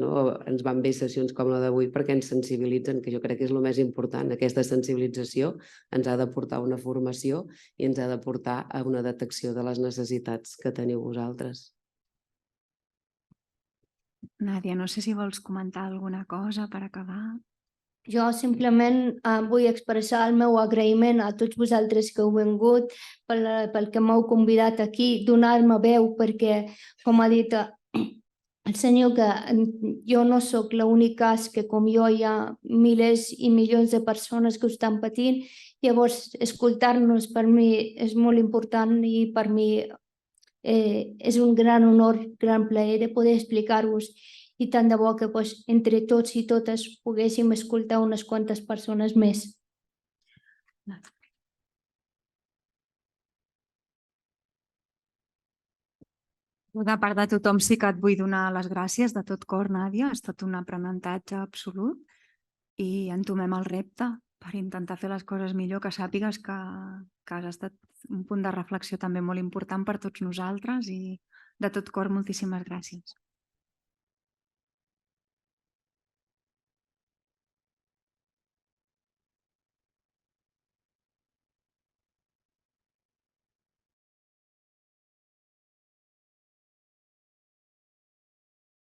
ens van bé sessions com la d'avui, perquè ens sensibilitzen, que jo crec que és el més important. Aquesta sensibilització ens ha de portar a una formació i ens ha de portar a una detecció de les necessitats que teniu vosaltres. Nàdia, no sé si vols comentar alguna cosa per acabar. Jo simplement vull expressar el meu agraïment a tots vosaltres que heu vingut, pel que m'heu convidat aquí, donar-me veu, perquè, com ha dit el senyor, que jo no sóc l'únic cas, que com jo hi ha milers i milions de persones que ho estan patint. Llavors, escoltar-nos per mi és molt important i per mi és un gran honor, gran plaer de poder explicar-vos. I tant de bo que entre tots i totes poguéssim escoltar unes quantes persones més. De part de tothom sí que et vull donar les gràcies de tot cor, Nàdia. Ha estat un aprenentatge absolut i entomem el repte per intentar fer les coses millor, que sàpigues que has estat un punt de reflexió també molt important per tots nosaltres i de tot cor moltíssimes gràcies.